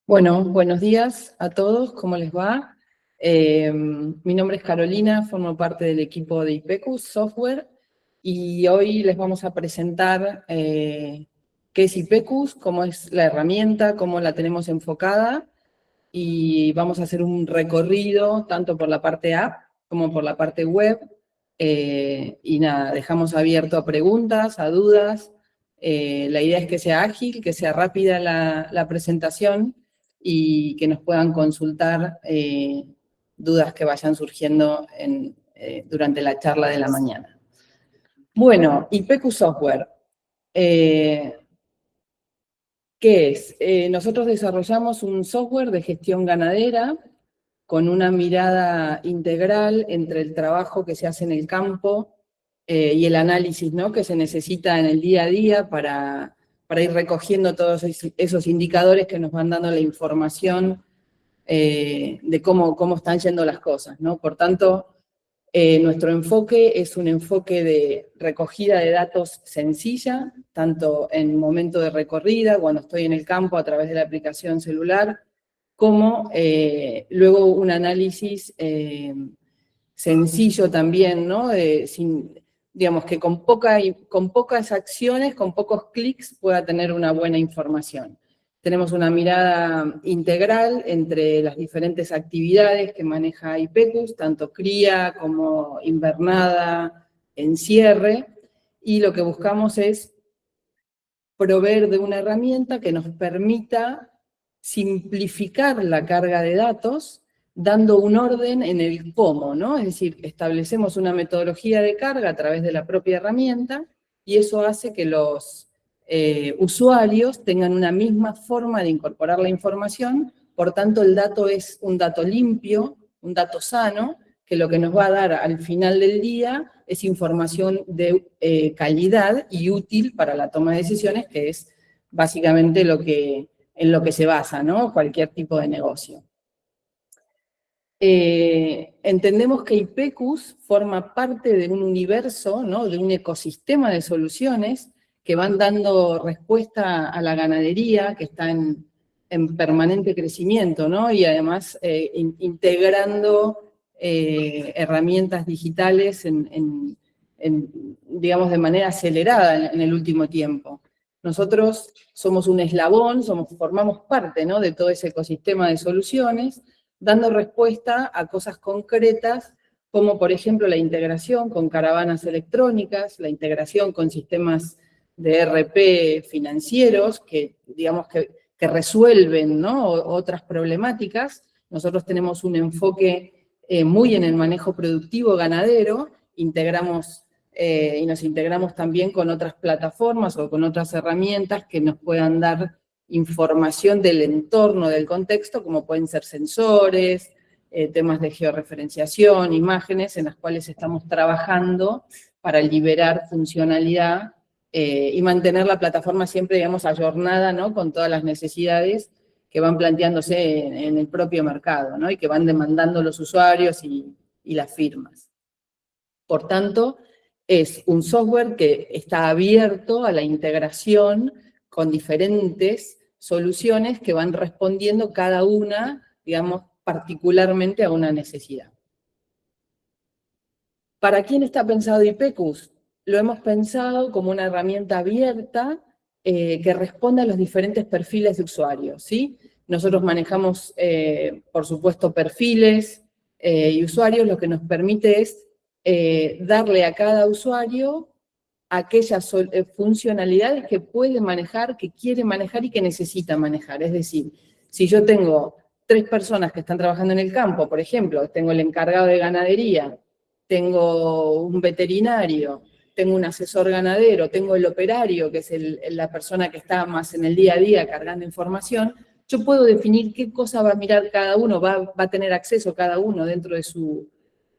Bueno, buenos días a todos, ¿cómo les va? Mi nombre es Carolina, formo parte del equipo de IPECUS Software y hoy les vamos a presentar qué es IPECUS, cómo es la herramienta, cómo la tenemos enfocada y vamos a hacer un recorrido tanto por la parte app como por la parte web. Y nada, dejamos abierto a preguntas, a dudas. La idea es que sea ágil, que sea rápida la presentación y que nos puedan consultar dudas que vayan surgiendo durante la charla de la mañana. Bueno, IPECUS Software. ¿Qué es? Nosotros desarrollamos un software de gestión ganadera con una mirada integral entre el trabajo que se hace en el campo y el análisis, ¿no?, que se necesita en el día a día para ir recogiendo todos esos indicadores que nos van dando la información de cómo están yendo las cosas, ¿no? Por tanto, nuestro enfoque es un enfoque de recogida de datos sencilla, tanto en momento de recorrida, cuando estoy en el campo a través de la aplicación celular, como luego un análisis sencillo también, ¿no? Digamos que con pocas acciones, con pocos clics, pueda tener una buena información. Tenemos una mirada integral entre las diferentes actividades que maneja IPECUS, tanto cría como invernada, encierre, y lo que buscamos es proveer de una herramienta que nos permita simplificar la carga de datos, dando un orden en el cómo, ¿no? Es decir, establecemos una metodología de carga a través de la propia herramienta, y eso hace que los usuarios tengan una misma forma de incorporar la información. Por tanto, el dato es un dato limpio, un dato sano, que lo que nos va a dar al final del día es información de calidad y útil para la toma de decisiones, que es básicamente en lo que se basa, ¿no?, cualquier tipo de negocio. Entendemos que IPECUS forma parte de un universo, ¿no?, de un ecosistema de soluciones que van dando respuesta a la ganadería, que está en permanente crecimiento, ¿no?, y además integrando herramientas digitales digamos, de manera acelerada en el último tiempo. Nosotros somos un eslabón, formamos parte, ¿no?, de todo ese ecosistema de soluciones, dando respuesta a cosas concretas, como por ejemplo la integración con caravanas electrónicas, la integración con sistemas de ERP financieros, que digamos que resuelven, ¿no?, otras problemáticas. Nosotros tenemos un enfoque muy en el manejo productivo ganadero, integramos y nos integramos también con otras plataformas o con otras herramientas que nos puedan dar información del entorno, del contexto, como pueden ser sensores, temas de georreferenciación, imágenes, en las cuales estamos trabajando para liberar funcionalidad y mantener la plataforma siempre, digamos, ayornada, ¿no?, con todas las necesidades que van planteándose en el propio mercado, ¿no?, y que van demandando los usuarios y las firmas. Por tanto, es un software que está abierto a la integración con diferentes soluciones que van respondiendo cada una, digamos, particularmente a una necesidad. ¿Para quién está pensado IPECUS? Lo hemos pensado como una herramienta abierta que responde a los diferentes perfiles de usuarios, ¿sí? Nosotros manejamos, por supuesto, perfiles y usuarios. Lo que nos permite es darle a cada usuario aquellas funcionalidades que puede manejar, que quiere manejar y que necesita manejar. Es decir, si yo tengo 3 personas que están trabajando en el campo, por ejemplo, tengo el encargado de ganadería, tengo un veterinario, tengo un asesor ganadero, tengo el operario, que es la persona que está más en el día a día cargando información, yo puedo definir qué cosa va a mirar cada uno, va a tener acceso cada uno dentro de su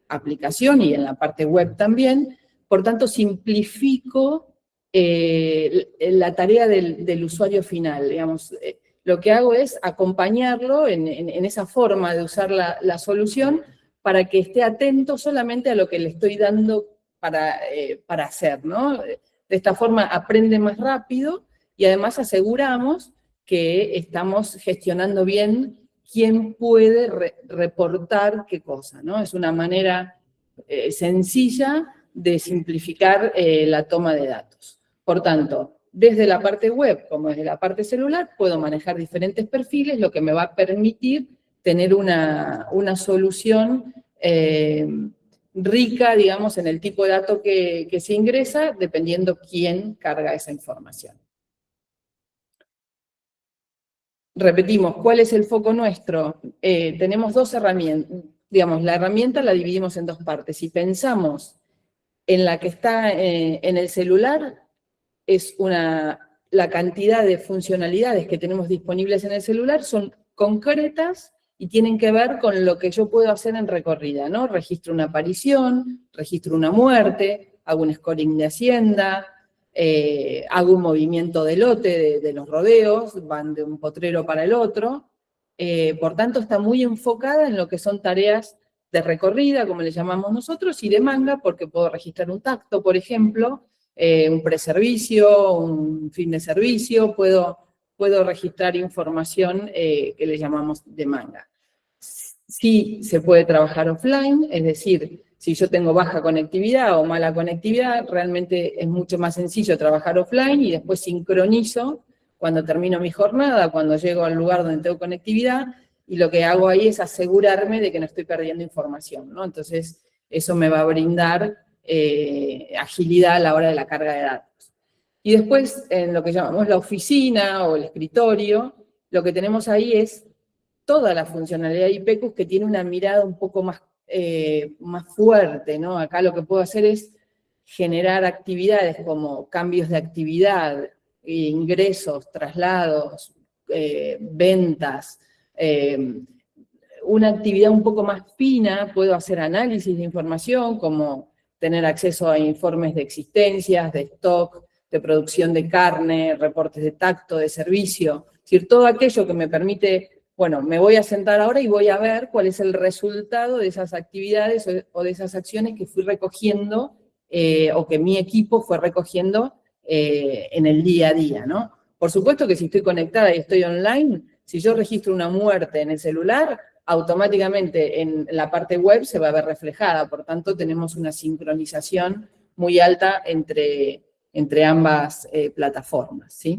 aplicación y en la parte web también. Por tanto, simplifico la tarea del usuario final. Digamos, lo que hago es acompañarlo en esa forma de usar la solución para que esté atento solamente a lo que le estoy dando para hacer, ¿no? De esta forma aprende más rápido y además aseguramos que estamos gestionando bien quién puede reportar qué cosa, ¿no? Es una manera sencilla de simplificar la toma de datos. Por tanto, desde la parte web como desde la parte celular puedo manejar diferentes perfiles, lo que me va a permitir tener una solución rica, digamos, en el tipo de dato que se ingresa, dependiendo quién carga esa información. Repetimos, ¿cuál es el foco nuestro? Tenemos dos herramientas. Digamos, la herramienta la dividimos en dos partes. Si pensamos en la que está en el celular, es la cantidad de funcionalidades que tenemos disponibles en el celular son concretas y tienen que ver con lo que yo puedo hacer en recorrida, ¿no? Registro una aparición, registro una muerte, hago un scoring de Hacienda, hago un movimiento de lote de los rodeos, van de un potrero para el otro. Por tanto, está muy enfocada en lo que son tareas de recorrida, como le llamamos nosotros, y de manga, porque puedo registrar un tacto, por ejemplo, un preservicio, un fin de servicio, puedo registrar información que le llamamos de manga. Sí se puede trabajar offline, es decir, si yo tengo baja conectividad o mala conectividad, realmente es mucho más sencillo trabajar offline y después sincronizo cuando termino mi jornada, cuando llego al lugar donde tengo conectividad, y lo que hago ahí es asegurarme de que no estoy perdiendo información, ¿no? Entonces, eso me va a brindar agilidad a la hora de la carga de datos. Y después, en lo que llamamos la oficina o el escritorio, lo que tenemos ahí es toda la funcionalidad de IPECUS que tiene una mirada un poco más fuerte, ¿no? Acá lo que puedo hacer es generar actividades como cambios de actividad, ingresos, traslados, ventas, una actividad un poco más fina, puedo hacer análisis de información, como tener acceso a informes de existencias, de stock, de producción de carne, reportes de tacto, de servicio, es decir, todo aquello que me permite, bueno, me voy a sentar ahora y voy a ver cuál es el resultado de esas actividades o de esas acciones que fui recogiendo o que mi equipo fue recogiendo en el día a día, ¿no? Por supuesto que si estoy conectada y estoy online, si yo registro una muerte en el celular, automáticamente en la parte web se va a ver reflejada, por tanto tenemos una sincronización muy alta entre ambas plataformas, ¿sí?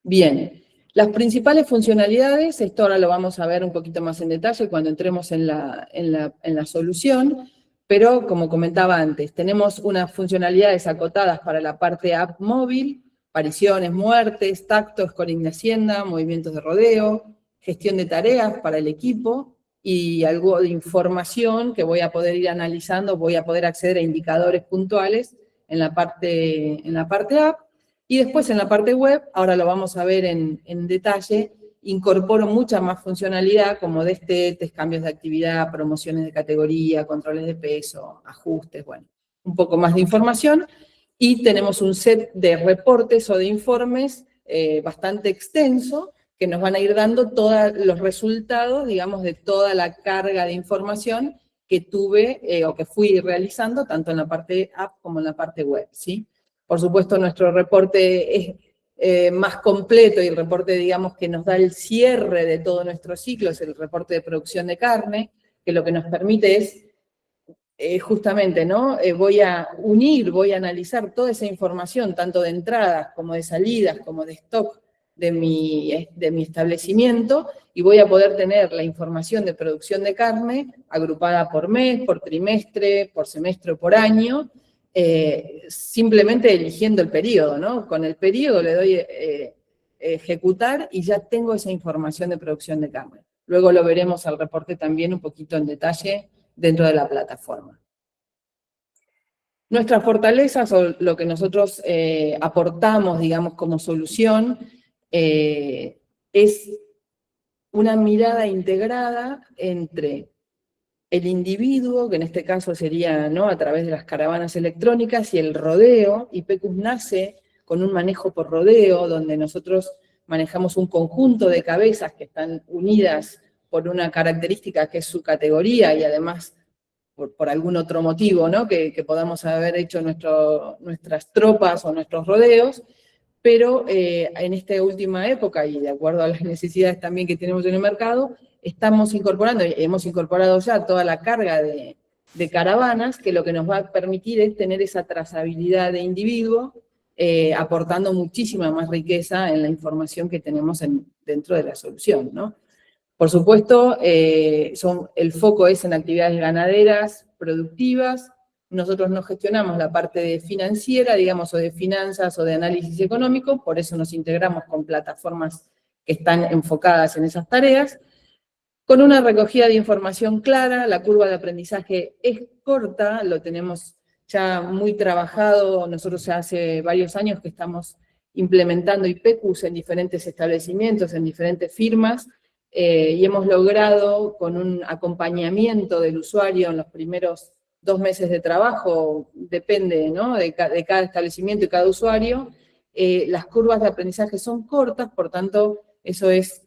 Bien, las principales funcionalidades, esto ahora lo vamos a ver un poquito más en detalle cuando entremos en la solución, pero como comentaba antes, tenemos unas funcionalidades acotadas para la parte app móvil, apariciones, muertes, tacto, scoring de Hacienda, movimientos de rodeo, gestión de tareas para el equipo y algo de información que voy a poder ir analizando, voy a poder acceder a indicadores puntuales en la parte app. Y después en la parte web, ahora lo vamos a ver en detalle, incorporo mucha más funcionalidad como destetes, cambios de actividad, promociones de categoría, controles de peso, ajustes, bueno, un poco más de información. Y tenemos un set de reportes o de informes bastante extenso que nos van a ir dando todos los resultados, digamos, de toda la carga de información que tuve o que fui realizando, tanto en la parte app como en la parte web, ¿sí? Por supuesto, nuestro reporte es más completo y el reporte, digamos, que nos da el cierre de todo nuestro ciclo, es el reporte de producción de carne, que lo que nos permite es justamente, ¿no? Voy a unir, voy a analizar toda esa información, tanto de entradas como de salidas, como de stock de mi establecimiento, y voy a poder tener la información de producción de carne agrupada por mes, por trimestre, por semestre o por año, simplemente eligiendo el periodo, ¿no? Con el periodo le doy ejecutar y ya tengo esa información de producción de carne. Luego lo veremos al reporte también un poquito en detalle dentro de la plataforma. Nuestras fortalezas o lo que nosotros aportamos, digamos, como solución, es una mirada integrada entre el individuo, que en este caso sería, ¿no?, a través de las caravanas electrónicas, y el rodeo. IPECUS nace con un manejo por rodeo, donde nosotros manejamos un conjunto de cabezas que están unidas por una característica que es su categoría, y además por algún otro motivo, ¿no?, que podamos haber hecho nuestras tropas o nuestros rodeos, pero en esta última época, y de acuerdo a las necesidades también que tenemos en el mercado, estamos incorporando, hemos incorporado ya toda la carga de caravanas, que lo que nos va a permitir es tener esa trazabilidad de individuo, aportando muchísima más riqueza en la información que tenemos dentro de la solución, ¿no? Por supuesto, el foco es en actividades ganaderas, productivas. Nosotros no gestionamos la parte financiera, digamos, o de finanzas o de análisis económico, por eso nos integramos con plataformas que están enfocadas en esas tareas. Con una recogida de información clara, la curva de aprendizaje es corta, lo tenemos ya muy trabajado. Nosotros ya hace varios años que estamos implementando IPECUS en diferentes establecimientos, en diferentes firmas, y hemos logrado, con un acompañamiento del usuario en los primeros 2 meses de trabajo, depende, ¿no?, de cada establecimiento y cada usuario, las curvas de aprendizaje son cortas, por tanto, eso es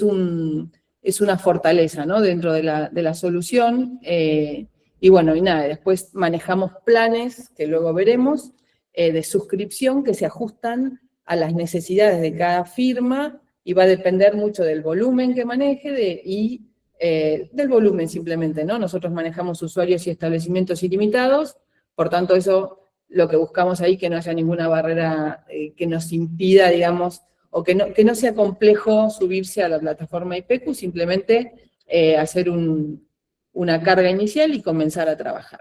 una fortaleza, ¿no?, dentro de la solución. Y bueno, y nada, después manejamos planes, que luego veremos, de suscripción que se ajustan a las necesidades de cada firma, y va a depender mucho del volumen que maneje y del volumen simplemente, ¿no? Nosotros manejamos usuarios y establecimientos ilimitados, por tanto eso, lo que buscamos ahí, que no haya ninguna barrera que nos impida, digamos, o que no sea complejo subirse a la plataforma IPECU, simplemente hacer una carga inicial y comenzar a trabajar.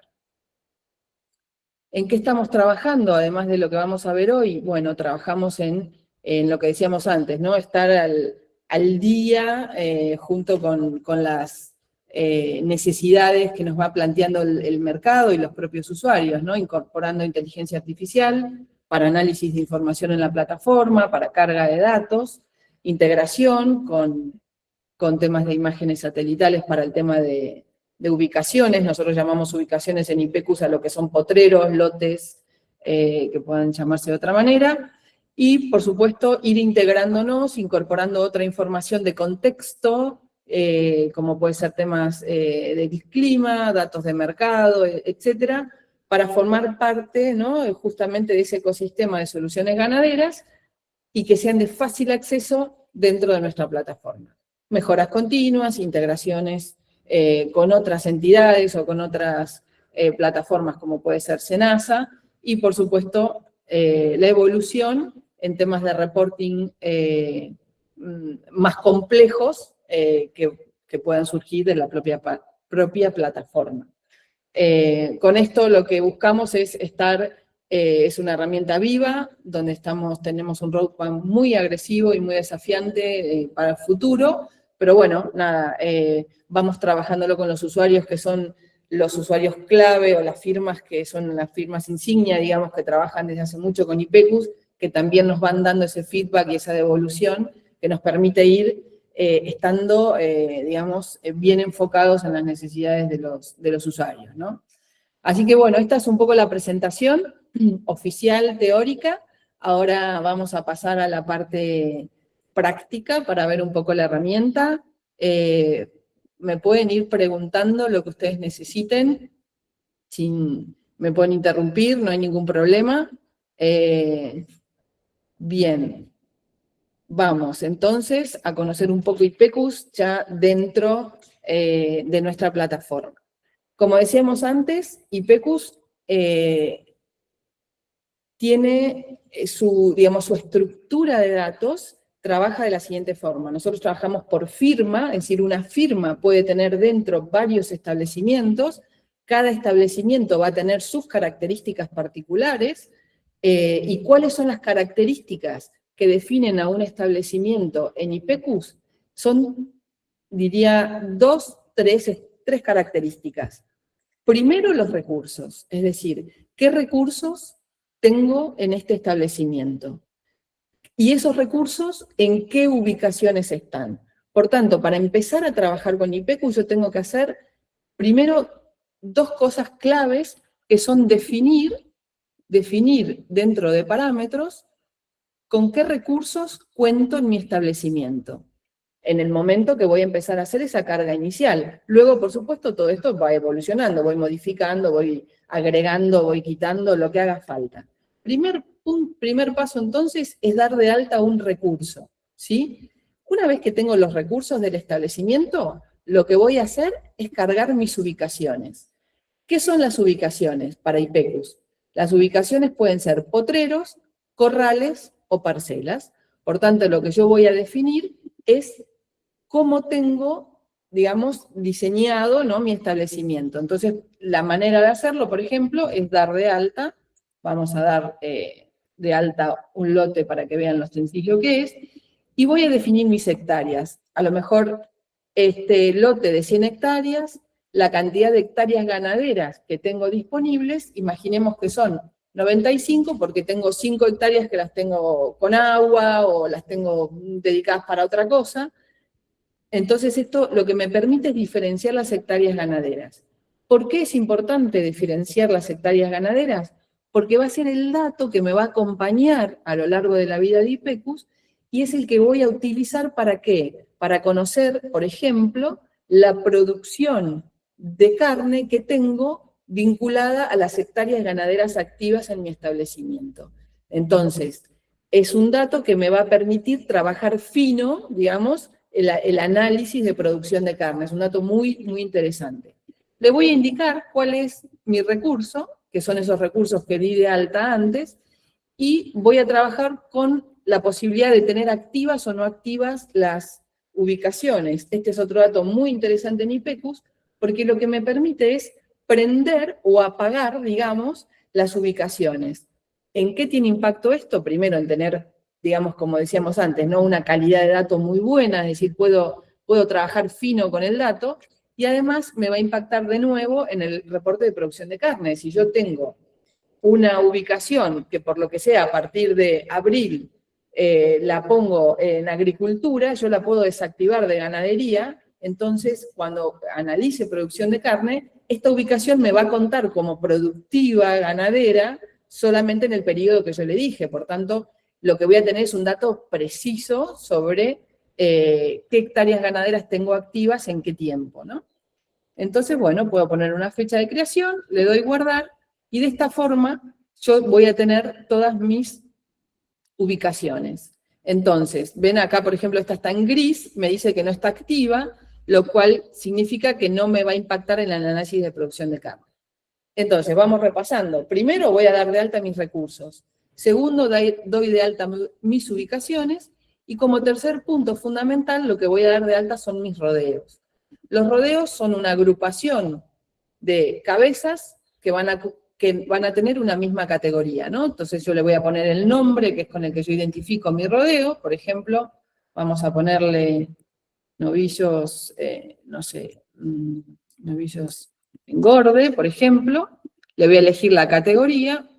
¿En qué estamos trabajando? Además de lo que vamos a ver hoy, bueno, trabajamos en lo que decíamos antes, ¿no? Estar al día junto con las necesidades que nos va planteando el mercado y los propios usuarios, ¿no? Incorporando inteligencia artificial para análisis de información en la plataforma, para carga de datos, integración con temas de imágenes satelitales para el tema de ubicaciones. Nosotros llamamos ubicaciones en IPECUS a lo que son potreros, lotes, que puedan llamarse de otra manera. Y, por supuesto, ir integrándonos, incorporando otra información de contexto, como puede ser temas de clima, datos de mercado, etcétera, para formar parte, ¿no?, justamente de ese ecosistema de soluciones ganaderas y que sean de fácil acceso dentro de nuestra plataforma. Mejoras continuas, integraciones con otras entidades o con otras plataformas como puede ser Senasa, y por supuesto la evolución en temas de reporting más complejos que puedan surgir de la propia plataforma. Con esto lo que buscamos es es una herramienta viva, donde tenemos un roadmap muy agresivo y muy desafiante para el futuro, pero bueno, nada, vamos trabajándolo con los usuarios que son los usuarios clave, o las firmas que son las firmas insignia, digamos, que trabajan desde hace mucho con IPECUS, que también nos van dando ese feedback y esa devolución que nos permite ir estando, digamos, bien enfocados en las necesidades de los usuarios, ¿no? Así que bueno, esta es un poco la presentación oficial, teórica. Ahora vamos a pasar a la parte práctica para ver un poco la herramienta. Me pueden ir preguntando lo que ustedes necesiten, me pueden interrumpir, no hay ningún problema. Bien. Vamos entonces a conocer un poco IPECUS ya dentro de nuestra plataforma. Como decíamos antes, IPECUS tiene su estructura de datos, trabaja de la siguiente forma. Nosotros trabajamos por firma, es decir, una firma puede tener dentro varios establecimientos, cada establecimiento va a tener sus características particulares, ¿y cuáles son las características que definen a un establecimiento en IPECUS? Son, diría, tres características. Primero, los recursos, es decir, ¿qué recursos tengo en este establecimiento? Y esos recursos, ¿en qué ubicaciones están? Por tanto, para empezar a trabajar con IPECUS, yo tengo que hacer, primero, 2 cosas claves, que son definir dentro de parámetros con qué recursos cuento en mi establecimiento, en el momento que voy a empezar a hacer esa carga inicial. Luego, por supuesto, todo esto va evolucionando, voy modificando, voy agregando, voy quitando, lo que haga falta. Primer un primer paso entonces es dar de alta un recurso, ¿sí? Una vez que tengo los recursos del establecimiento, lo que voy a hacer es cargar mis ubicaciones. ¿Qué son las ubicaciones para IPECUS? Las ubicaciones pueden ser potreros, corrales o parcelas. Por tanto, lo que yo voy a definir es cómo tengo, digamos, diseñado, ¿no?, mi establecimiento. Entonces, la manera de hacerlo, por ejemplo, es dar de alta. Vamos a dar de alta un lote para que vean lo sencillo que es. Y voy a definir mis hectáreas. A lo mejor este lote de 100 hectáreas, la cantidad de hectáreas ganaderas que tengo disponibles, imaginemos que son 95 porque tengo 5 hectáreas que las tengo con agua o las tengo dedicadas para otra cosa. Entonces esto lo que me permite es diferenciar las hectáreas ganaderas. ¿Por qué es importante diferenciar las hectáreas ganaderas? Porque va a ser el dato que me va a acompañar a lo largo de la vida de IPECUS y es el que voy a utilizar ¿para qué? Para conocer, por ejemplo, la producción de carne que tengo vinculada a las hectáreas ganaderas activas en mi establecimiento. Entonces, es un dato que me va a permitir trabajar fino, digamos, el análisis de producción de carne. Es un dato muy, muy interesante. Le voy a indicar cuál es mi recurso, que son esos recursos que di de alta antes, y voy a trabajar con la posibilidad de tener activas o no activas las ubicaciones. Este es otro dato muy interesante en IPECUS, porque lo que me permite es prender o apagar, digamos, las ubicaciones. ¿En qué tiene impacto esto? Primero, en tener, digamos, como decíamos antes, ¿no?, una calidad de dato muy buena, es decir, puedo trabajar fino con el dato, y además me va a impactar de nuevo en el reporte de producción de carne. Si yo tengo una ubicación que por lo que sea a partir de abril la pongo en agricultura, yo la puedo desactivar de ganadería, entonces cuando analice producción de carne, esta ubicación me va a contar como productiva ganadera solamente en el periodo que yo le dije. Por tanto, lo que voy a tener es un dato preciso sobre qué hectáreas ganaderas tengo activas en qué tiempo, ¿no? Entonces, bueno, puedo poner una fecha de creación, le doy guardar, y de esta forma yo voy a tener todas mis ubicaciones. Entonces, ven acá, por ejemplo, esta está en gris, me dice que no está activa, lo cual significa que no me va a impactar en el análisis de producción de carne. Entonces, vamos repasando. Primero voy a dar de alta mis recursos. Segundo, doy de alta mis ubicaciones. Y como tercer punto fundamental, lo que voy a dar de alta son mis rodeos. Los rodeos son una agrupación de cabezas que van a tener una misma categoría, ¿no? Entonces yo le voy a poner el nombre, que es con el que yo identifico mi rodeo. Por ejemplo, vamos a ponerle novillos, no sé, novillos engorde, por ejemplo. Le voy a elegir la categoría.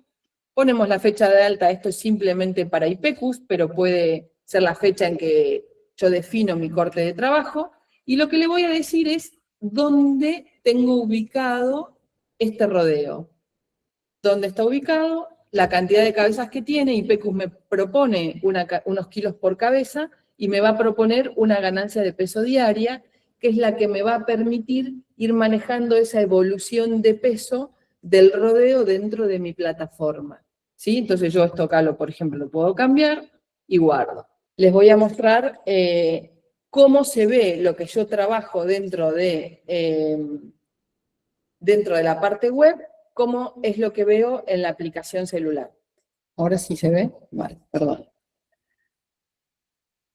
Ponemos la fecha de alta, esto es simplemente para IPECUS, pero puede ser la fecha en que yo defino mi corte de trabajo. Y lo que le voy a decir es dónde tengo ubicado este rodeo. ¿Dónde está ubicado? La cantidad de cabezas que tiene. IPECUS me propone unos kilos por cabeza y me va a proponer una ganancia de peso diaria, que es la que me va a permitir ir manejando esa evolución de peso del rodeo dentro de mi plataforma, ¿sí? Entonces yo esto acá, por ejemplo, lo puedo cambiar y guardo. Les voy a mostrar cómo se ve lo que yo trabajo dentro de la parte web, cómo es lo que veo en la aplicación celular. ¿Ahora sí se ve? Vale, perdón.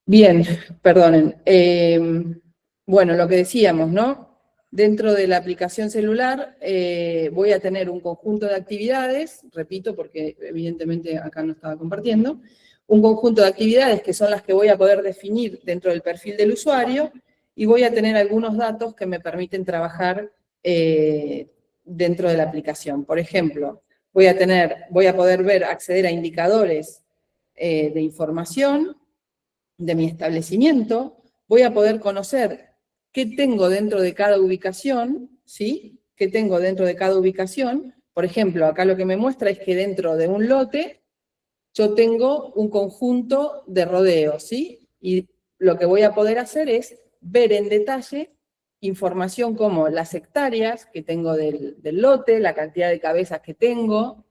Bien, perdonen. Bueno, lo que decíamos, ¿no? Dentro de la aplicación celular voy a tener un conjunto de actividades, repito porque evidentemente acá no estaba compartiendo, un conjunto de actividades que son las que voy a poder definir dentro del perfil del usuario, y voy a tener algunos datos que me permiten trabajar dentro de la aplicación. Por ejemplo, voy a poder acceder a indicadores de información de mi establecimiento, voy a poder conocer qué tengo dentro de cada ubicación, ¿sí? ¿Qué tengo dentro de cada ubicación? Por ejemplo, acá lo que me muestra es que dentro de un lote yo tengo un conjunto de rodeos, ¿sí? Y lo que voy a poder hacer es ver en detalle información como las hectáreas que tengo del lote, la cantidad de cabezas que tengo,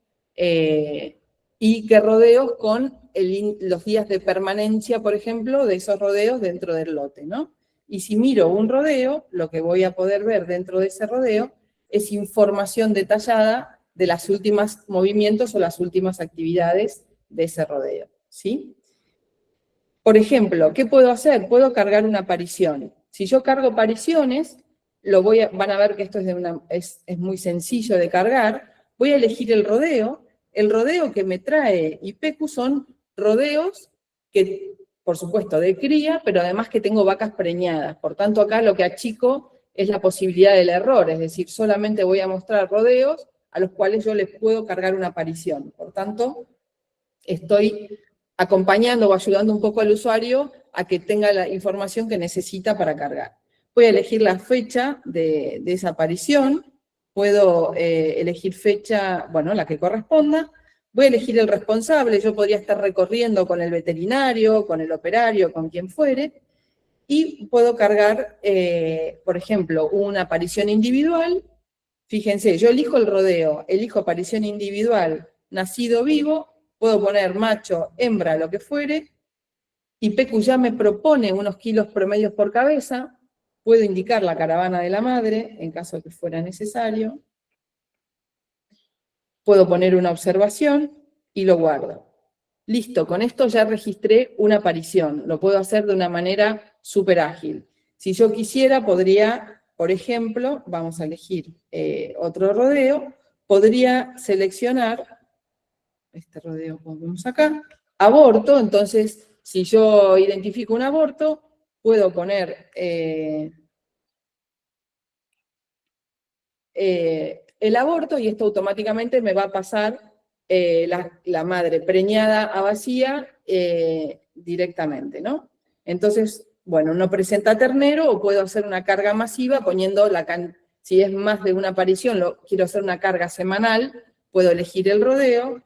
y qué rodeos con los días de permanencia, por ejemplo, de esos rodeos dentro del lote, ¿no? Y si miro un rodeo, lo que voy a poder ver dentro de ese rodeo es información detallada de los últimos movimientos o las últimas actividades de ese rodeo, ¿sí? Por ejemplo, ¿qué puedo hacer? Puedo cargar una aparición. Si yo cargo apariciones, van a ver que esto es muy sencillo de cargar. Voy a elegir el rodeo. El rodeo que me trae IPECU son rodeos que, por supuesto, de cría, pero además que tengo vacas preñadas. Por tanto, acá lo que achico es la posibilidad del error, es decir, solamente voy a mostrar rodeos a los cuales yo les puedo cargar una aparición. Por tanto, estoy acompañando o ayudando un poco al usuario a que tenga la información que necesita para cargar. Voy a elegir la fecha de esa aparición, puedo elegir fecha, bueno, la que corresponda, voy a elegir el responsable, yo podría estar recorriendo con el veterinario, con el operario, con quien fuere, y puedo cargar, por ejemplo, una aparición individual. Fíjense, yo elijo el rodeo, elijo aparición individual, nacido vivo, puedo poner macho, hembra, lo que fuere, y IPECU ya me propone unos kilos promedios por cabeza, puedo indicar la caravana de la madre, en caso que fuera necesario, puedo poner una observación y lo guardo. Listo, con esto ya registré una aparición, lo puedo hacer de una manera súper ágil. Si yo quisiera, podría, por ejemplo, vamos a elegir otro rodeo, podría seleccionar, este rodeo como vemos acá, aborto, entonces si yo identifico un aborto, puedo poner el aborto y esto automáticamente me va a pasar la madre preñada a vacía directamente, ¿no? Entonces, bueno, no presenta ternero o puedo hacer una carga masiva poniendo si es más de una aparición, quiero hacer una carga semanal, puedo elegir el rodeo,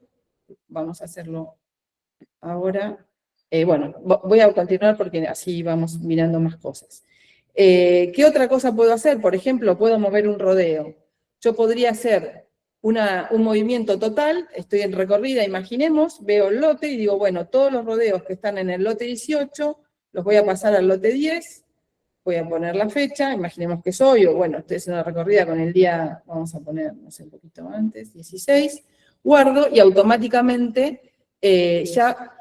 vamos a hacerlo ahora. Bueno, voy a continuar porque así vamos mirando más cosas. ¿Qué otra cosa puedo hacer? Por ejemplo, puedo mover un rodeo. Yo podría hacer un movimiento total, estoy en recorrida, imaginemos, veo el lote y digo, bueno, todos los rodeos que están en el lote 18, los voy a pasar al lote 10, voy a poner la fecha, imaginemos que soy, o bueno, estoy haciendo una recorrida con el día, vamos a poner, no sé, un poquito antes, 16, guardo y automáticamente ya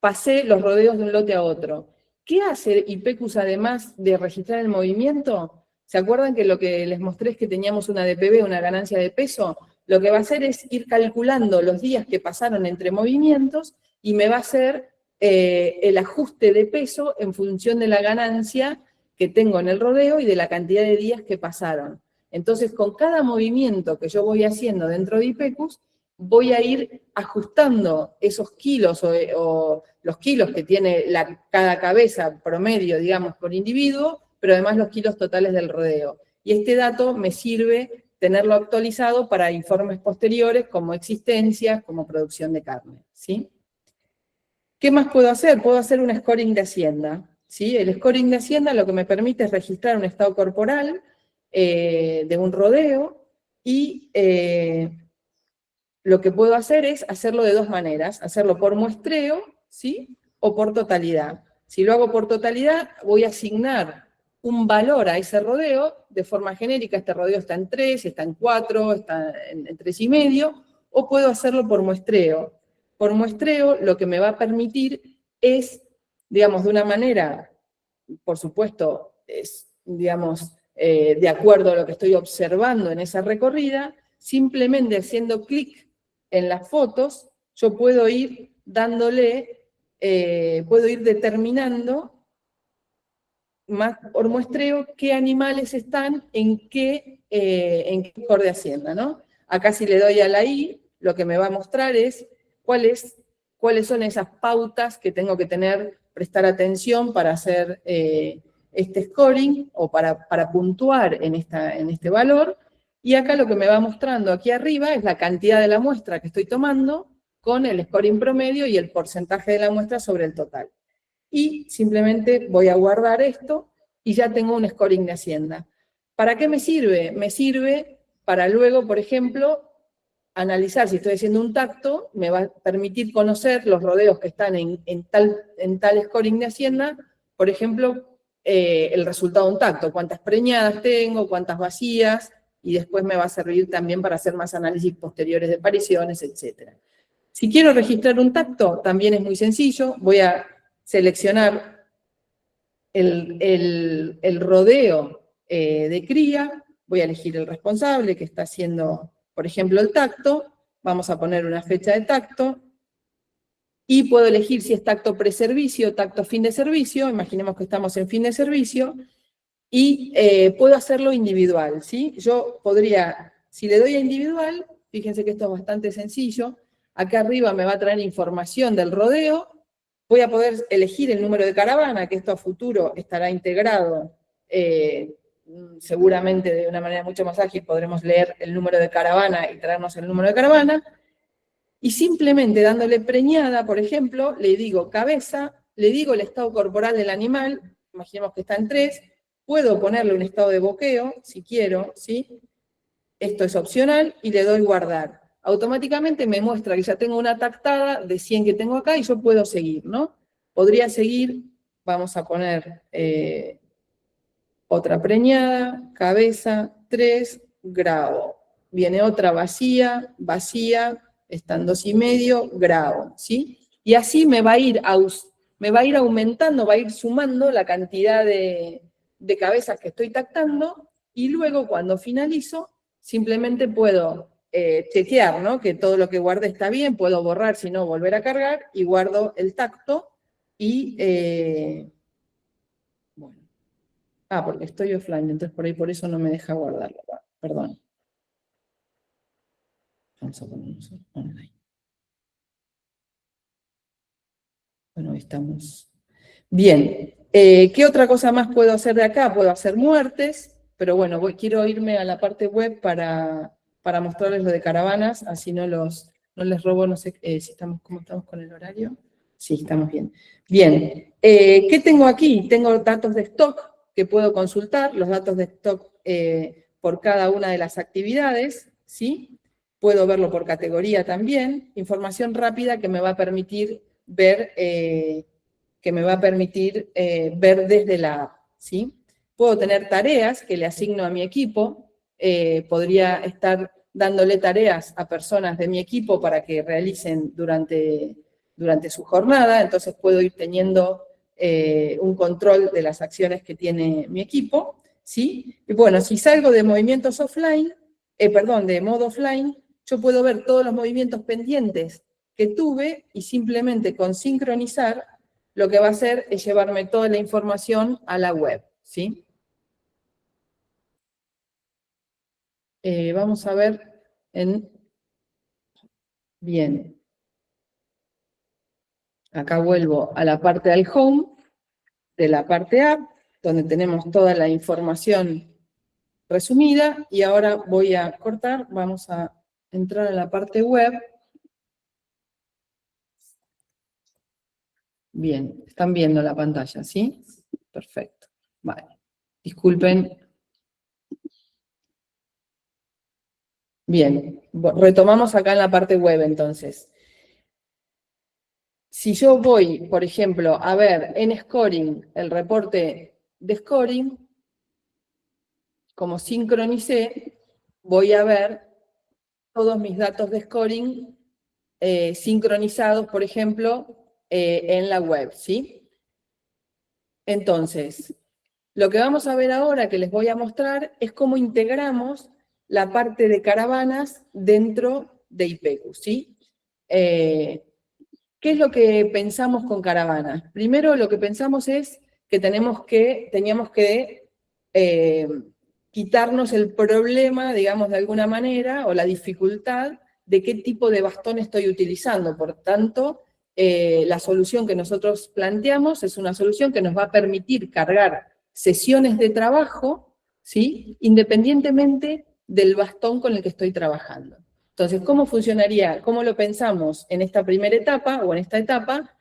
pasé los rodeos de un lote a otro. ¿Qué hace IPECUS además de registrar el movimiento? ¿Se acuerdan que lo que les mostré es que teníamos una DPB, una ganancia de peso? Lo que va a hacer es ir calculando los días que pasaron entre movimientos y me va a hacer el ajuste de peso en función de la ganancia que tengo en el rodeo y de la cantidad de días que pasaron. Entonces, con cada movimiento que yo voy haciendo dentro de IPECUS, voy a ir ajustando esos kilos o los kilos que tiene cada cabeza promedio, digamos, por individuo, pero además los kilos totales del rodeo. Y este dato me sirve tenerlo actualizado para informes posteriores como existencias, como producción de carne, ¿sí? ¿Qué más puedo hacer? Puedo hacer un scoring de Hacienda, ¿sí? El scoring de Hacienda lo que me permite es registrar un estado corporal de un rodeo y lo que puedo hacer es hacerlo de dos maneras, hacerlo por muestreo, ¿sí? O por totalidad. Si lo hago por totalidad, voy a asignar un valor a ese rodeo de forma genérica, este rodeo está en 3, está en 4, está en 3,5, o puedo hacerlo por muestreo. Por muestreo lo que me va a permitir es, digamos, de una manera, por supuesto, digamos, de acuerdo a lo que estoy observando en esa recorrida, simplemente haciendo clic en las fotos, yo puedo ir dándole, puedo ir determinando más por muestreo qué animales están en qué score de Hacienda, ¿no? Acá si le doy a la I, lo que me va a mostrar es cuáles son esas pautas que tengo que prestar atención para hacer este scoring o para puntuar en este valor. Y acá lo que me va mostrando aquí arriba es la cantidad de la muestra que estoy tomando con el scoring promedio y el porcentaje de la muestra sobre el total. Y simplemente voy a guardar esto y ya tengo un scoring de Hacienda. ¿Para qué me sirve? Me sirve para luego, por ejemplo, analizar si estoy haciendo un tacto, me va a permitir conocer los rodeos que están en tal scoring de Hacienda, por ejemplo, el resultado de un tacto, cuántas preñadas tengo, cuántas vacías, y después me va a servir también para hacer más análisis posteriores de apariciones, etc. Si quiero registrar un tacto, también es muy sencillo, voy a seleccionar el rodeo de cría, voy a elegir el responsable que está haciendo, por ejemplo, el tacto, vamos a poner una fecha de tacto, y puedo elegir si es tacto preservicio, tacto fin de servicio, imaginemos que estamos en fin de servicio, y puedo hacerlo individual, ¿sí? Yo podría, si le doy a individual, fíjense que esto es bastante sencillo, acá arriba me va a traer información del rodeo, voy a poder elegir el número de caravana, que esto a futuro estará integrado, seguramente de una manera mucho más ágil podremos leer el número de caravana y traernos el número de caravana, y simplemente dándole preñada, por ejemplo, le digo cabeza, le digo el estado corporal del animal, imaginemos que está en 3, puedo ponerle un estado de boqueo, si quiero, ¿sí? Esto es opcional, y le doy guardar. Automáticamente me muestra que ya tengo una tactada de 100 que tengo acá y yo puedo seguir, ¿no? Podría seguir, vamos a poner otra preñada, cabeza, 3, grabo. Viene otra vacía, vacía, están 2,5, grabo, ¿sí? Y así me va a ir aumentando, va a ir sumando la cantidad de cabezas que estoy tactando, y luego cuando finalizo, simplemente puedo chequear, ¿no? Que todo lo que guardé está bien, puedo borrar, si no, volver a cargar, y guardo el tacto, y bueno. Porque estoy offline, entonces por eso no me deja guardarlo. Perdón. Vamos a ponernos online. Bueno, ahí estamos. Bien. ¿Qué otra cosa más puedo hacer de acá? Puedo hacer muertes, pero bueno, quiero irme a la parte web para mostrarles lo de caravanas, así no les robo, no sé cómo estamos con el horario. Sí, estamos bien. Bien. ¿Qué tengo aquí? Tengo datos de stock que puedo consultar, los datos de stock por cada una de las actividades, ¿sí? Puedo verlo por categoría también, información rápida que me va a permitir ver, desde la app, ¿sí? Puedo tener tareas que le asigno a mi equipo, podría estar dándole tareas a personas de mi equipo para que realicen durante su jornada, entonces puedo ir teniendo un control de las acciones que tiene mi equipo, ¿sí? Y bueno, si salgo de movimientos offline, de modo offline, yo puedo ver todos los movimientos pendientes que tuve, y simplemente con sincronizar, lo que va a hacer es llevarme toda la información a la web, ¿sí? Vamos a ver bien. Acá vuelvo a la parte del home, de la parte app, donde tenemos toda la información resumida, y ahora voy a cortar, vamos a entrar a la parte web. Bien, están viendo la pantalla, ¿sí? Perfecto. Vale. Disculpen. Bien, retomamos acá en la parte web entonces. Si yo voy, por ejemplo, a ver en scoring el reporte de scoring, como sincronicé, voy a ver todos mis datos de scoring sincronizados, por ejemplo, en la web, ¿sí? Entonces, lo que vamos a ver ahora, que les voy a mostrar, es cómo integramos la parte de caravanas dentro de IPECU, ¿sí? ¿Qué es lo que pensamos con caravanas? Primero, lo que pensamos es que teníamos que quitarnos el problema, digamos, de alguna manera, o la dificultad de qué tipo de bastón estoy utilizando. Por tanto, la solución que nosotros planteamos es una solución que nos va a permitir cargar sesiones de trabajo, ¿sí? Independientemente del bastón con el que estoy trabajando. Entonces, ¿cómo funcionaría? ¿Cómo lo pensamos en esta primera etapa o en esta etapa?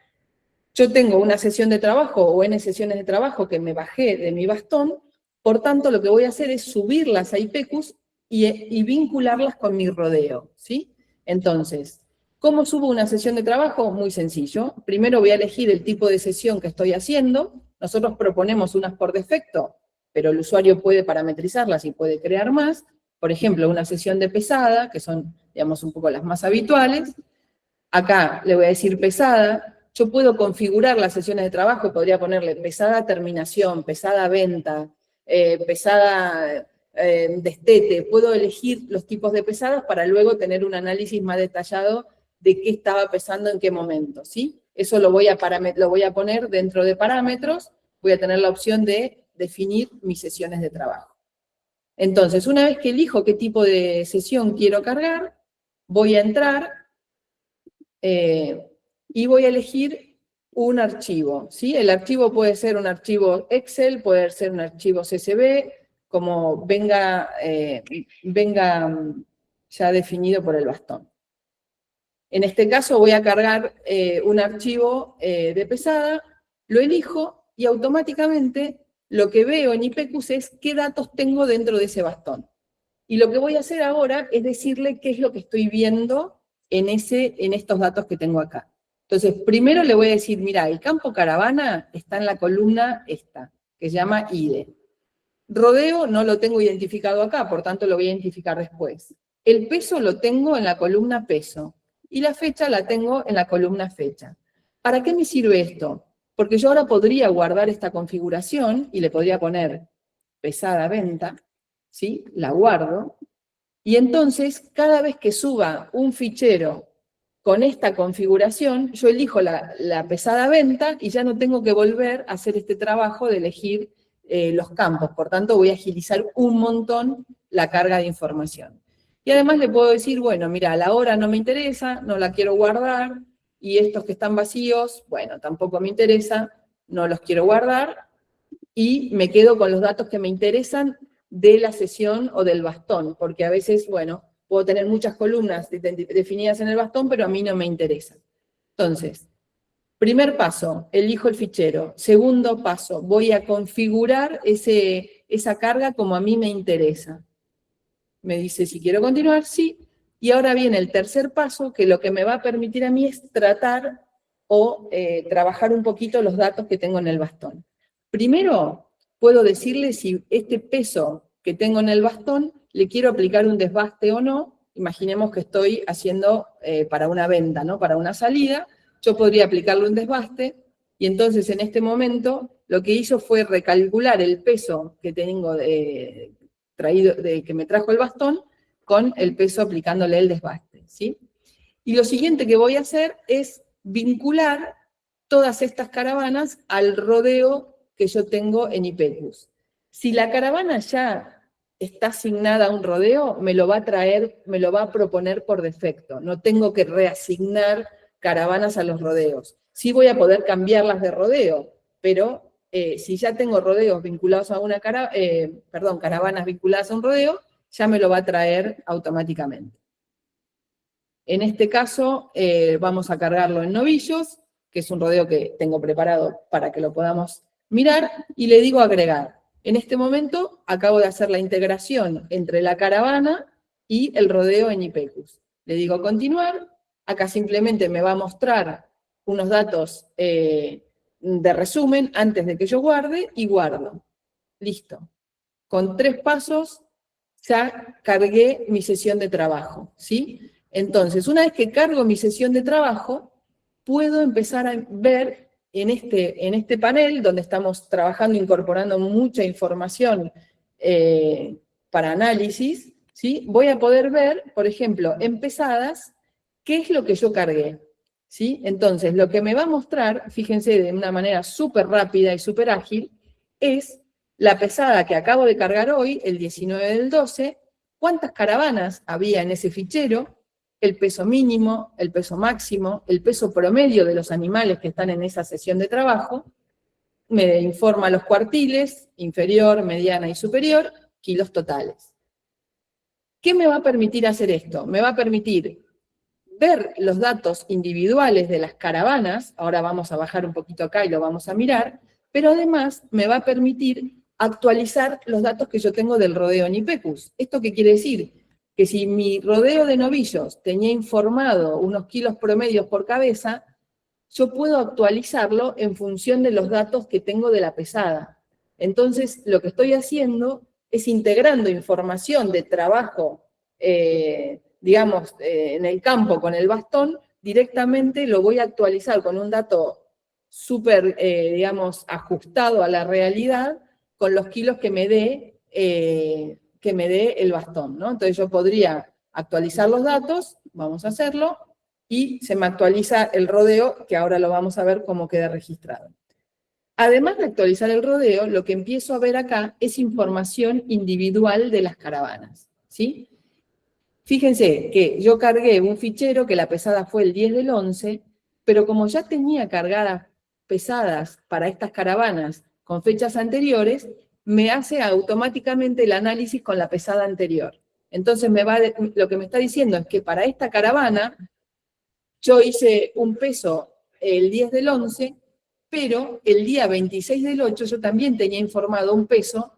Yo tengo una sesión de trabajo o N sesiones de trabajo que me bajé de mi bastón, por tanto, lo que voy a hacer es subirlas a IPECUS y vincularlas con mi rodeo, ¿sí? Entonces, ¿cómo subo una sesión de trabajo? Muy sencillo. Primero voy a elegir el tipo de sesión que estoy haciendo. Nosotros proponemos unas por defecto, pero el usuario puede parametrizarlas y puede crear más. Por ejemplo, una sesión de pesada, que son, digamos, un poco las más habituales. Acá le voy a decir pesada. Yo puedo configurar las sesiones de trabajo, podría ponerle pesada terminación, pesada venta, pesada destete. Puedo elegir los tipos de pesadas para luego tener un análisis más detallado de qué estaba pesando en qué momento, ¿sí? Eso lo voy a poner dentro de parámetros, voy a tener la opción de definir mis sesiones de trabajo. Entonces, una vez que elijo qué tipo de sesión quiero cargar, voy a entrar y voy a elegir un archivo, ¿sí? El archivo puede ser un archivo Excel, puede ser un archivo CSV, como venga ya definido por el bastón. En este caso voy a cargar un archivo de pesada, lo elijo y automáticamente lo que veo en IPECUS es qué datos tengo dentro de ese bastón. Y lo que voy a hacer ahora es decirle qué es lo que estoy viendo en estos datos que tengo acá. Entonces, primero le voy a decir, mira, el campo caravana está en la columna esta, que se llama IDE. Rodeo no lo tengo identificado acá, por tanto lo voy a identificar después. El peso lo tengo en la columna peso, y la fecha la tengo en la columna fecha. ¿Para qué me sirve esto? Porque yo ahora podría guardar esta configuración, y le podría poner pesada venta, ¿sí? La guardo, y entonces cada vez que suba un fichero con esta configuración, yo elijo la pesada venta y ya no tengo que volver a hacer este trabajo de elegir los campos. Por tanto, voy a agilizar un montón la carga de información. Y además le puedo decir, bueno, mira, la hora no me interesa, no la quiero guardar, y estos que están vacíos, bueno, tampoco me interesa, no los quiero guardar, y me quedo con los datos que me interesan de la sesión o del bastón, porque a veces, bueno, puedo tener muchas columnas definidas en el bastón, pero a mí no me interesa. Entonces, primer paso, elijo el fichero. Segundo paso, voy a configurar esa carga como a mí me interesa. Me dice si quiero continuar, sí. Y ahora viene el tercer paso, que lo que me va a permitir a mí es tratar o trabajar un poquito los datos que tengo en el bastón. Primero, puedo decirle si este peso que tengo en el bastón le quiero aplicar un desbaste o no. Imaginemos que estoy haciendo para una venta, ¿no? Para una salida, yo podría aplicarle un desbaste, y entonces en este momento lo que hizo fue recalcular el peso que tengo que me trajo el bastón con el peso aplicándole el desbaste, ¿sí? Y lo siguiente que voy a hacer es vincular todas estas caravanas al rodeo que yo tengo en IPECUS. Si la caravana ya está asignada a un rodeo, me lo va a traer, me lo va a proponer por defecto. No tengo que reasignar caravanas a los rodeos. Sí voy a poder cambiarlas de rodeo, pero si ya tengo rodeos vinculados a una caravanas vinculadas a un rodeo, ya me lo va a traer automáticamente. En este caso, vamos a cargarlo en novillos, que es un rodeo que tengo preparado para que lo podamos mirar, y le digo agregar. En este momento, acabo de hacer la integración entre la caravana y el rodeo en IPECUS. Le digo continuar, acá simplemente me va a mostrar unos datos de resumen antes de que yo guarde, y guardo. Listo. Con 3 pasos ya cargué mi sesión de trabajo, ¿sí? Entonces, una vez que cargo mi sesión de trabajo, puedo empezar a ver en este panel, donde estamos trabajando, incorporando mucha información para análisis, ¿sí? Voy a poder ver, por ejemplo, en pesadas, qué es lo que yo cargué, ¿sí? Entonces, lo que me va a mostrar, fíjense, de una manera súper rápida y súper ágil, es la pesada que acabo de cargar hoy, el 19 del 12, cuántas caravanas había en ese fichero, el peso mínimo, el peso máximo, el peso promedio de los animales que están en esa sesión de trabajo, me informa los cuartiles, inferior, mediana y superior, kilos totales. ¿Qué me va a permitir hacer esto? Me va a permitir ver los datos individuales de las caravanas, ahora vamos a bajar un poquito acá y lo vamos a mirar, pero además me va a permitir actualizar los datos que yo tengo del rodeo en IPECUS. ¿Esto qué quiere decir? que si mi rodeo de novillos tenía informado unos kilos promedios por cabeza, yo puedo actualizarlo en función de los datos que tengo de la pesada. Entonces, lo que estoy haciendo es integrando información de trabajo, digamos, en el campo con el bastón, directamente lo voy a actualizar con un dato súper, digamos, ajustado a la realidad, con los kilos que me dé el bastón, ¿no? Entonces yo podría actualizar los datos, vamos a hacerlo, y se me actualiza el rodeo, que ahora lo vamos a ver cómo queda registrado. Además de actualizar el rodeo, lo que empiezo a ver acá es información individual de las caravanas, ¿sí? Fíjense que yo cargué un fichero que la pesada fue el 10 del 11, pero como ya tenía cargadas pesadas para estas caravanas con fechas anteriores, me hace automáticamente el análisis con la pesada anterior. Entonces lo que me está diciendo es que para esta caravana yo hice un peso el 10 del 11, pero el día 26 del 8 yo también tenía informado un peso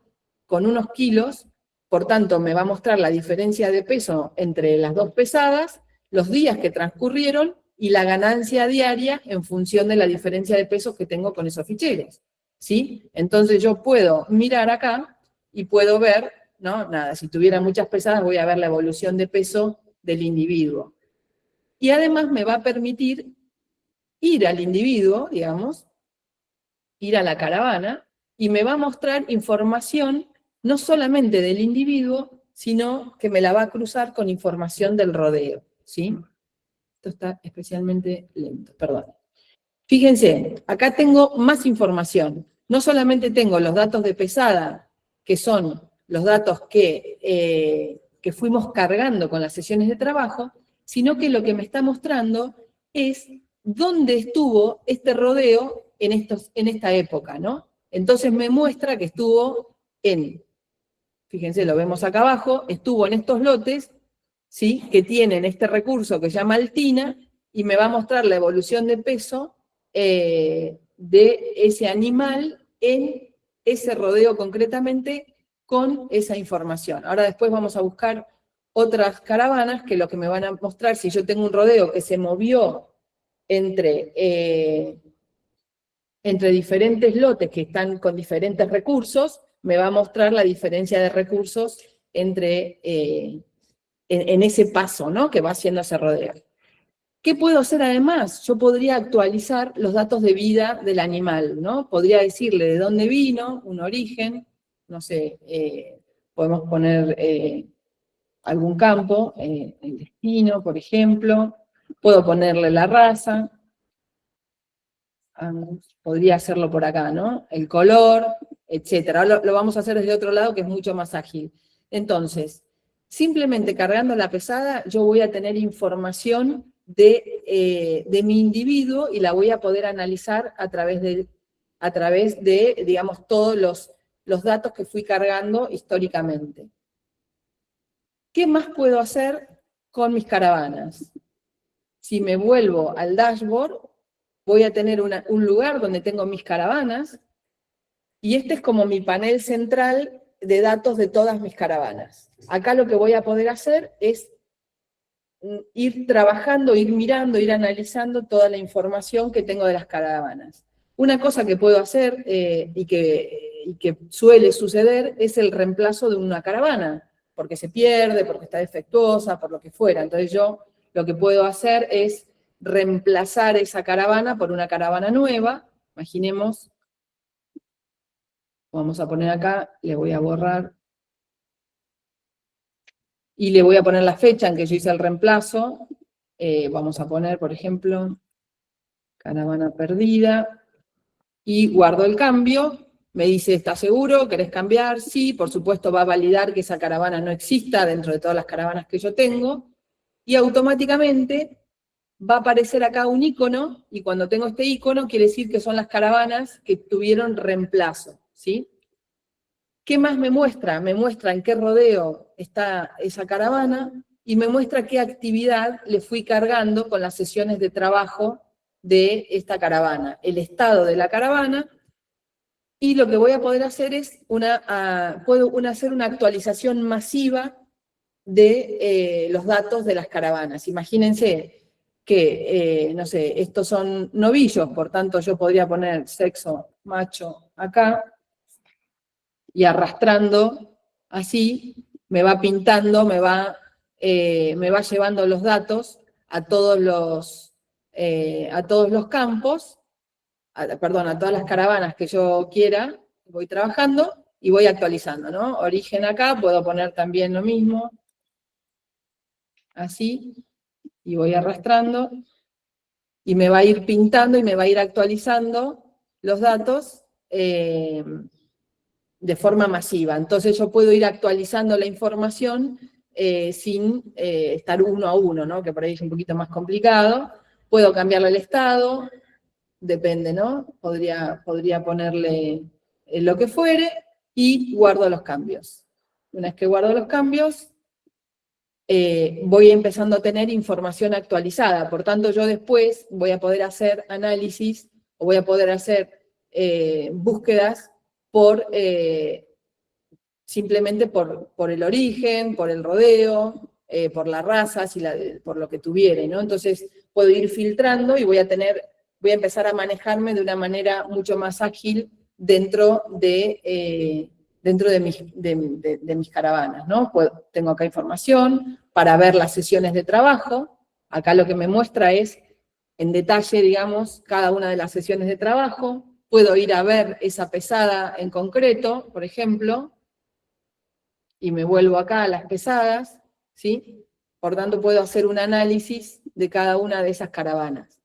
con unos kilos, por tanto me va a mostrar la diferencia de peso entre las dos pesadas, los días que transcurrieron y la ganancia diaria en función de la diferencia de pesos que tengo con esos ficheros, ¿sí? Entonces yo puedo mirar acá y puedo ver, ¿no? Nada, si tuviera muchas pesadas voy a ver la evolución de peso del individuo. Y además me va a permitir ir al individuo, digamos, ir a la caravana, y me va a mostrar información no solamente del individuo, sino que me la va a cruzar con información del rodeo, ¿sí? Esto está especialmente lento, perdón. Fíjense, acá tengo más información. No solamente tengo los datos de pesada, que son los datos que fuimos cargando con las sesiones de trabajo, sino que lo que me está mostrando es dónde estuvo este rodeo en esta época, ¿no? Entonces me muestra que estuvo fíjense, lo vemos acá abajo, estuvo en estos lotes, ¿sí? Que tienen este recurso que se llama altina, y me va a mostrar la evolución de peso de ese animal en ese rodeo concretamente con esa información. Ahora después vamos a buscar otras caravanas que lo que me van a mostrar, si yo tengo un rodeo que se movió entre diferentes lotes que están con diferentes recursos, me va a mostrar la diferencia de recursos entre, en ese paso, ¿no? Que va haciendo ese rodeo. ¿Qué puedo hacer además? Yo podría actualizar los datos de vida del animal, ¿no? Podría decirle de dónde vino, un origen, no sé, podemos poner algún campo, el destino, por ejemplo, puedo ponerle la raza, podría hacerlo por acá, ¿no? El color, etcétera. Ahora lo vamos a hacer desde otro lado que es mucho más ágil. Entonces, simplemente cargando la pesada, yo voy a tener información de mi individuo y la voy a poder analizar a través de digamos, todos los datos que fui cargando históricamente. ¿Qué más puedo hacer con mis caravanas? Si me vuelvo al dashboard, voy a tener un lugar donde tengo mis caravanas, y este es como mi panel central de datos de todas mis caravanas. Acá lo que voy a poder hacer es ir trabajando, ir mirando, ir analizando toda la información que tengo de las caravanas. Una cosa que puedo hacer y que suele suceder es el reemplazo de una caravana, porque se pierde, porque está defectuosa, por lo que fuera. Entonces yo lo que puedo hacer es reemplazar esa caravana por una caravana nueva. Imaginemos, vamos a poner acá, le voy a borrar, y le voy a poner la fecha en que yo hice el reemplazo. Vamos a poner, por ejemplo, caravana perdida, y guardo el cambio. Me dice, ¿estás seguro? ¿Querés cambiar? Sí, por supuesto va a validar que esa caravana no exista dentro de todas las caravanas que yo tengo, y automáticamente va a aparecer acá un icono, y cuando tengo este icono quiere decir que son las caravanas que tuvieron reemplazo, ¿sí? ¿Qué más me muestra? Me muestra en qué rodeo está esa caravana, y me muestra qué actividad le fui cargando con las sesiones de trabajo de esta caravana, el estado de la caravana, y lo que voy a poder hacer es puedo hacer una actualización masiva de los datos de las caravanas. Imagínense que, no sé, estos son novillos, por tanto yo podría poner sexo macho acá, y arrastrando así, me va pintando, me va llevando los datos a todos los campos, perdón, a todas las caravanas que yo quiera, voy trabajando y voy actualizando, ¿no? Origen acá, puedo poner también lo mismo, así, y voy arrastrando, y me va a ir pintando y me va a ir actualizando los datos de forma masiva. Entonces yo puedo ir actualizando la información sin estar uno a uno, ¿no? Que por ahí es un poquito más complicado. Puedo cambiarle el estado, depende, ¿no? Podría ponerle lo que fuere, y guardo los cambios. Una vez que guardo los cambios, voy empezando a tener información actualizada. Por tanto, yo después voy a poder hacer análisis, o voy a poder hacer búsquedas simplemente por el origen, por el rodeo, por la raza, por lo que tuviere, ¿no? Entonces, puedo ir filtrando y voy a empezar a manejarme de una manera mucho más ágil dentro de mis caravanas, ¿no? Tengo acá información para ver las sesiones de trabajo. Acá lo que me muestra es, en detalle, digamos, cada una de las sesiones de trabajo. Puedo ir a ver esa pesada en concreto, por ejemplo, y me vuelvo acá a las pesadas, ¿sí? Por tanto, puedo hacer un análisis de cada una de esas caravanas.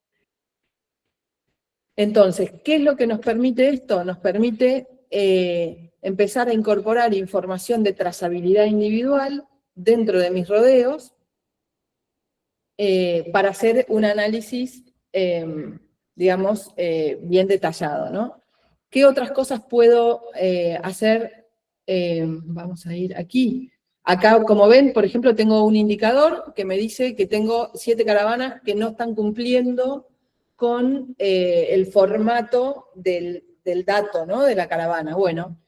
Entonces, ¿qué es lo que nos permite esto? Nos permite empezar a incorporar información de trazabilidad individual dentro de mis rodeos para hacer un análisis, digamos, bien detallado, ¿no? ¿Qué otras cosas puedo hacer? Vamos a ir aquí. Acá, como ven, por ejemplo, tengo un indicador que me dice que tengo 7 caravanas que no están cumpliendo con el formato del dato, ¿no? De la caravana. Bueno,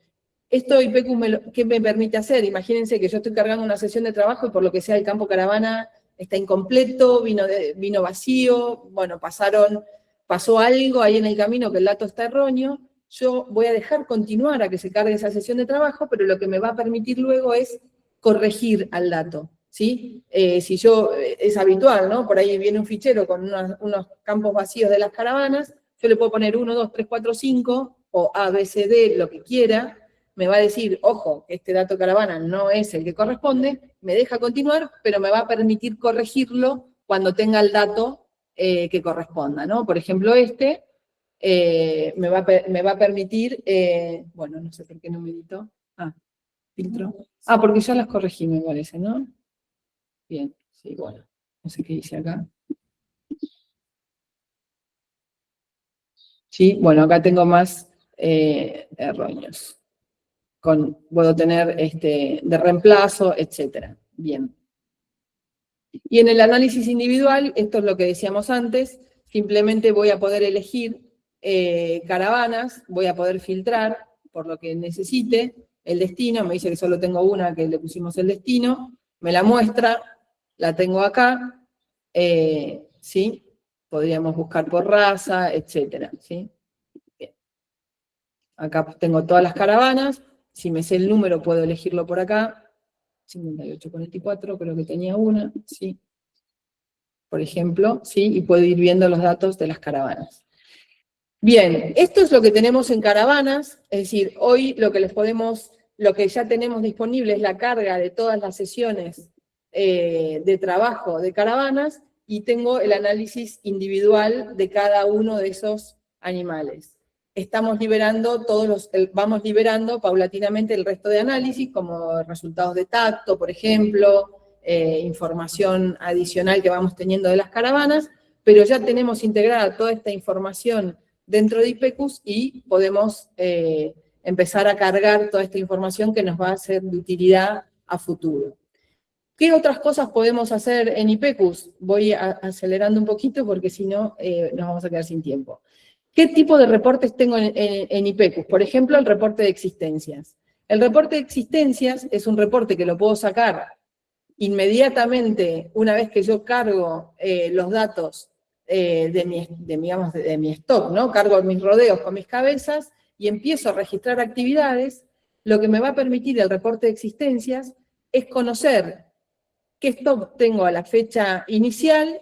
esto IPECU, ¿qué me permite hacer? Imagínense que yo estoy cargando una sesión de trabajo y por lo que sea el campo caravana está incompleto, vino vacío, bueno, pasó algo ahí en el camino que el dato está erróneo. Yo voy a dejar continuar a que se cargue esa sesión de trabajo, pero lo que me va a permitir luego es corregir al dato, ¿sí? Es habitual, ¿no? Por ahí viene un fichero con unos campos vacíos de las caravanas, yo le puedo poner 1, 2, 3, 4, 5, o A, B, C, D, lo que quiera, me va a decir, ojo, este dato caravana no es el que corresponde, me deja continuar, pero me va a permitir corregirlo cuando tenga el dato que corresponda, ¿no? Por ejemplo, me va a permitir, bueno, no sé por qué no me editó. Filtro. Porque ya las corregí, me parece, ¿no? Bien, sí, bueno, no sé qué dice acá. Sí, bueno, acá tengo más erróneos. Puedo tener de reemplazo, etcétera. Bien. Y en el análisis individual, esto es lo que decíamos antes, simplemente voy a poder elegir caravanas, voy a poder filtrar por lo que necesite, el destino, me dice que solo tengo una que le pusimos el destino, me la muestra, la tengo acá, ¿sí? Podríamos buscar por raza, etcétera, ¿sí? Bien. Acá tengo todas las caravanas, si me sé el número puedo elegirlo por acá, 5844, creo que tenía una, ¿sí? Por ejemplo, ¿sí? Y puedo ir viendo los datos de las caravanas. Bien, esto es lo que tenemos en caravanas, es decir, hoy lo que ya tenemos disponible es la carga de todas las sesiones de trabajo de caravanas, y tengo el análisis individual de cada uno de esos animales. Vamos liberando paulatinamente el resto de análisis, como resultados de tacto, por ejemplo, información adicional que vamos teniendo de las caravanas, pero ya tenemos integrada toda esta información dentro de IPECUS y podemos empezar a cargar toda esta información que nos va a ser de utilidad a futuro. ¿Qué otras cosas podemos hacer en IPECUS? Voy acelerando un poquito porque si no nos vamos a quedar sin tiempo. ¿Qué tipo de reportes tengo en IPECUS? Por ejemplo, el reporte de existencias. El reporte de existencias es un reporte que lo puedo sacar inmediatamente, una vez que yo cargo los datos de mi stock, ¿no? Cargo mis rodeos con mis cabezas y empiezo a registrar actividades, lo que me va a permitir el reporte de existencias es conocer qué stock tengo a la fecha inicial,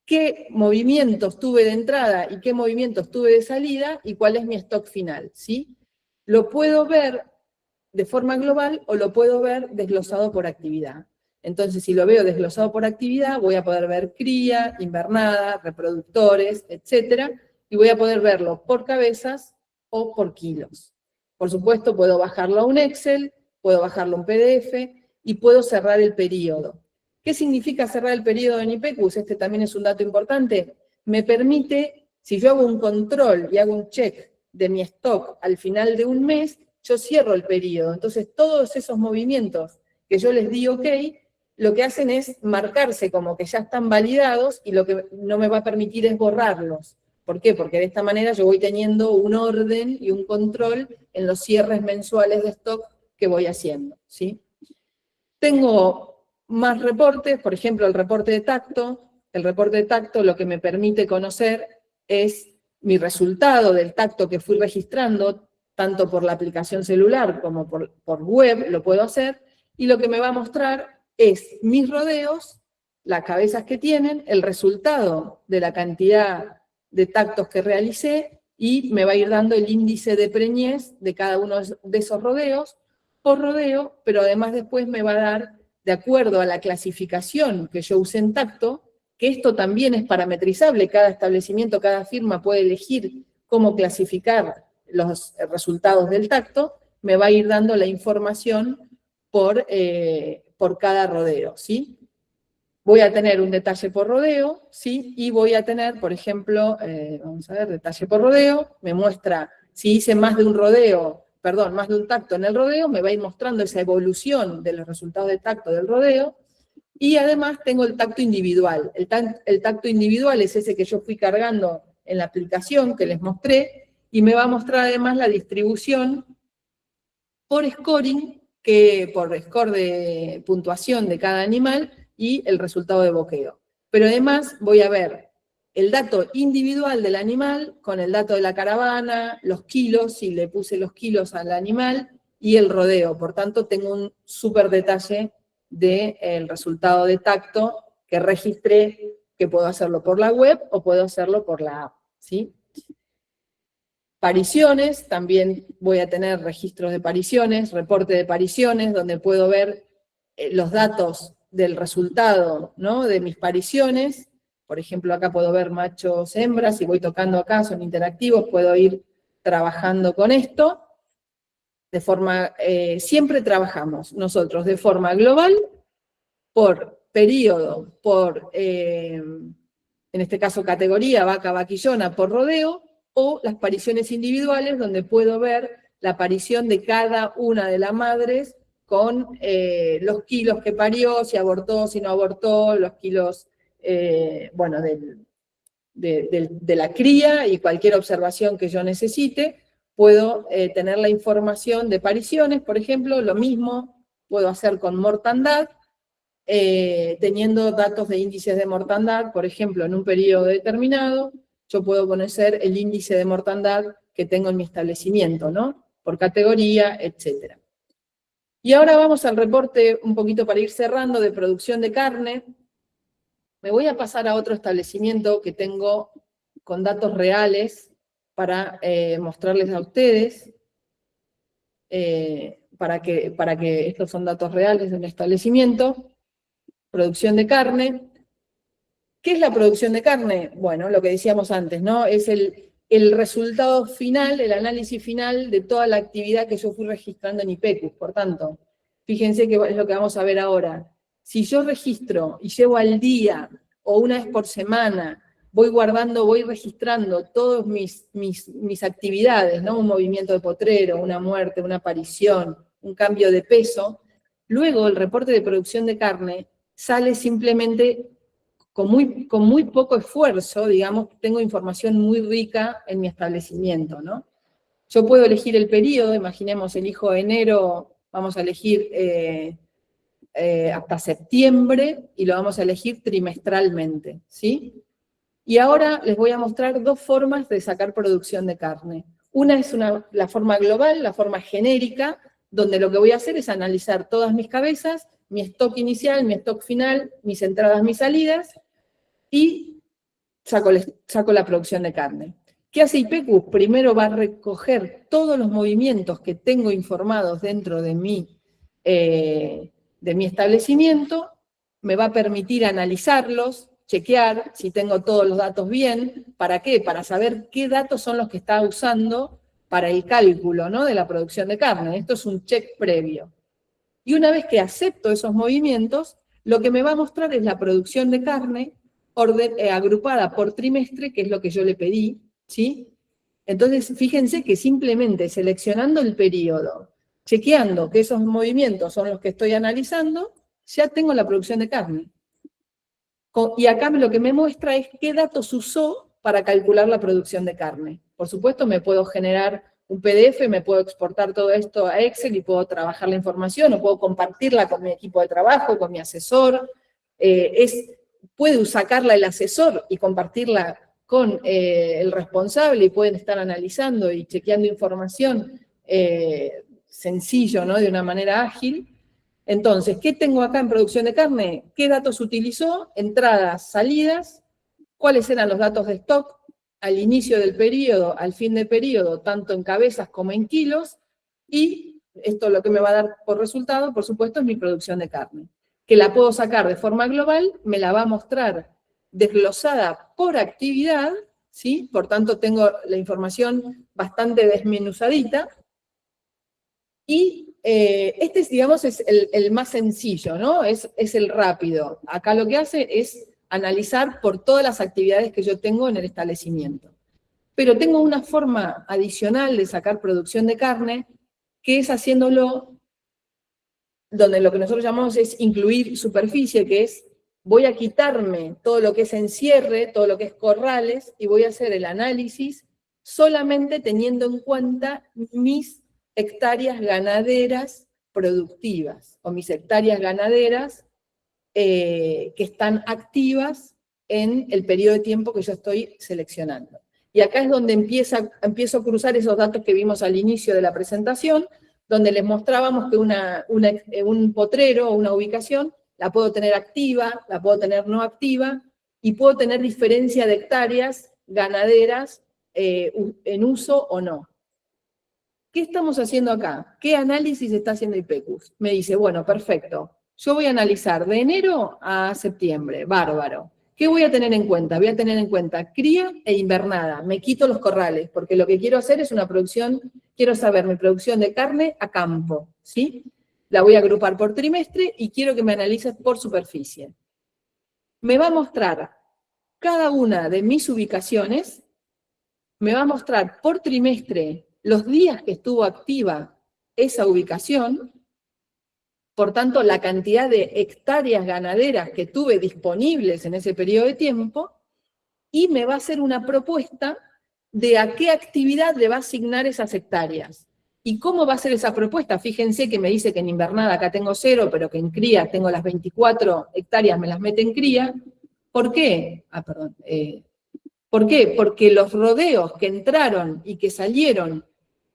qué movimientos tuve de entrada y qué movimientos tuve de salida y cuál es mi stock final, ¿sí? Lo puedo ver de forma global o lo puedo ver desglosado por actividad. Entonces, si lo veo desglosado por actividad, voy a poder ver cría, invernada, reproductores, etcétera, y voy a poder verlo por cabezas o por kilos. Por supuesto, puedo bajarlo a un Excel, puedo bajarlo a un PDF y puedo cerrar el periodo. ¿Qué significa cerrar el periodo en IPECUS? Este también es un dato importante. Me permite, si yo hago un control y hago un check de mi stock al final de un mes, yo cierro el periodo. Entonces, todos esos movimientos que yo les di OK, lo que hacen es marcarse como que ya están validados y lo que no me va a permitir es borrarlos. ¿Por qué? Porque de esta manera yo voy teniendo un orden y un control en los cierres mensuales de stock que voy haciendo, ¿sí? Tengo más reportes, por ejemplo, el reporte de tacto. El reporte de tacto lo que me permite conocer es mi resultado del tacto que fui registrando, tanto por la aplicación celular como por web, lo puedo hacer, y lo que me va a mostrar es mis rodeos, las cabezas que tienen, el resultado de la cantidad de tactos que realicé, y me va a ir dando el índice de preñez de cada uno de esos rodeos, por rodeo, pero además después me va a dar, de acuerdo a la clasificación que yo usé en tacto, que esto también es parametrizable, cada establecimiento, cada firma puede elegir cómo clasificar los resultados del tacto, me va a ir dando la información por cada rodeo, ¿sí? Voy a tener un detalle por rodeo, ¿sí? Y voy a tener, por ejemplo, vamos a ver, detalle por rodeo, me muestra, si hice más de un rodeo, perdón, más de un tacto en el rodeo, me va a ir mostrando esa evolución de los resultados de tacto del rodeo, y además tengo el tacto individual. El tacto individual es ese que yo fui cargando en la aplicación que les mostré, y me va a mostrar además la distribución por scoring, por score de puntuación de cada animal, y el resultado de boqueo. Pero además voy a ver el dato individual del animal con el dato de la caravana, los kilos, si le puse los kilos al animal, y el rodeo. Por tanto, tengo un súper detalle del resultado de tacto que registré, que puedo hacerlo por la web o puedo hacerlo por la app, ¿sí? Pariciones, también voy a tener registros de pariciones, reporte de pariciones, donde puedo ver los datos del resultado, ¿no?, de mis pariciones. Por ejemplo, acá puedo ver machos, hembras, y voy tocando acá, son interactivos, puedo ir trabajando con esto. De forma, siempre trabajamos nosotros de forma global, por periodo, por, en este caso categoría, vaca, vaquillona, por rodeo, o las pariciones individuales, donde puedo ver la aparición de cada una de las madres con los kilos que parió, si abortó, si no abortó, los kilos, bueno, de la cría, y cualquier observación que yo necesite. Puedo tener la información de pariciones, por ejemplo, lo mismo puedo hacer con mortandad, teniendo datos de índices de mortandad, por ejemplo, en un periodo determinado, yo puedo conocer el índice de mortandad que tengo en mi establecimiento, ¿no?, por categoría, etc. Y ahora vamos al reporte, un poquito para ir cerrando, de producción de carne. Me voy a pasar a otro establecimiento que tengo con datos reales para mostrarles a ustedes, para que estos son datos reales de un establecimiento. Producción de carne. ¿Qué es la producción de carne? Bueno, lo que decíamos antes, ¿no? Es el resultado final, el análisis final de toda la actividad que yo fui registrando en IPECUS. Por tanto, fíjense que es lo que vamos a ver ahora. Si yo registro y llevo al día o una vez por semana, voy guardando, voy registrando todas mis actividades, ¿no?, un movimiento de potrero, una muerte, una aparición, un cambio de peso, luego el reporte de producción de carne sale simplemente con muy poco esfuerzo, digamos, tengo información muy rica en mi establecimiento, ¿no? Yo puedo elegir el periodo, imaginemos, elijo enero, vamos a elegir hasta septiembre y lo vamos a elegir trimestralmente, ¿sí? Y ahora les voy a mostrar dos formas de sacar producción de carne. Una es la forma global, la forma genérica, donde lo que voy a hacer es analizar todas mis cabezas, mi stock inicial, mi stock final, mis entradas, mis salidas, y saco la producción de carne. ¿Qué hace IPECUS? Primero va a recoger todos los movimientos que tengo informados dentro de mi establecimiento, me va a permitir analizarlos, chequear si tengo todos los datos bien. ¿Para qué? Para saber qué datos son los que está usando para el cálculo, ¿no?, de la producción de carne. Esto es un check previo. Y una vez que acepto esos movimientos, lo que me va a mostrar es la producción de carne agrupada por trimestre, que es lo que yo le pedí, ¿sí? Entonces, fíjense que simplemente seleccionando el periodo, chequeando que esos movimientos son los que estoy analizando, ya tengo la producción de carne. Y acá lo que me muestra es qué datos usó para calcular la producción de carne. Por supuesto, me puedo generar un PDF, me puedo exportar todo esto a Excel y puedo trabajar la información, o puedo compartirla con mi equipo de trabajo, con mi asesor. Puede sacarla el asesor y compartirla con el responsable, y pueden estar analizando y chequeando información sencillo, ¿no?, de una manera ágil. Entonces, ¿qué tengo acá en producción de carne? ¿Qué datos utilizó? Entradas, salidas, cuáles eran los datos de stock al inicio del periodo, al fin del periodo, tanto en cabezas como en kilos, y esto lo que me va a dar por resultado, por supuesto, es mi producción de carne, que la puedo sacar de forma global, me la va a mostrar desglosada por actividad, ¿sí? Por tanto, tengo la información bastante desmenuzadita, y este, digamos, es el más sencillo, ¿no? Es el rápido. Acá lo que hace es analizar por todas las actividades que yo tengo en el establecimiento. Pero tengo una forma adicional de sacar producción de carne, que es haciéndolo, donde lo que nosotros llamamos es incluir superficie, que es, voy a quitarme todo lo que es encierre, todo lo que es corrales, y voy a hacer el análisis solamente teniendo en cuenta mis hectáreas ganaderas productivas, o mis hectáreas ganaderas que están activas en el periodo de tiempo que yo estoy seleccionando. Y acá es donde empiezo a cruzar esos datos que vimos al inicio de la presentación, donde les mostrábamos que un potrero o una ubicación la puedo tener activa, la puedo tener no activa, y puedo tener diferencia de hectáreas ganaderas en uso o no. ¿Qué estamos haciendo acá? ¿Qué análisis está haciendo IPECUS? Me dice, bueno, perfecto, yo voy a analizar de enero a septiembre, bárbaro. ¿Qué voy a tener en cuenta? Voy a tener en cuenta cría e invernada. Me quito los corrales, porque lo que quiero hacer es una producción, quiero saber mi producción de carne a campo, ¿sí? La voy a agrupar por trimestre y quiero que me analices por superficie. Me va a mostrar cada una de mis ubicaciones, me va a mostrar por trimestre los días que estuvo activa esa ubicación, por tanto, la cantidad de hectáreas ganaderas que tuve disponibles en ese periodo de tiempo, y me va a hacer una propuesta de a qué actividad le va a asignar esas hectáreas. ¿Y cómo va a ser esa propuesta? Fíjense que me dice que en invernada acá tengo 0, pero que en cría tengo las 24 hectáreas, me las mete en cría. ¿Por qué? ¿Por qué? Porque los rodeos que entraron y que salieron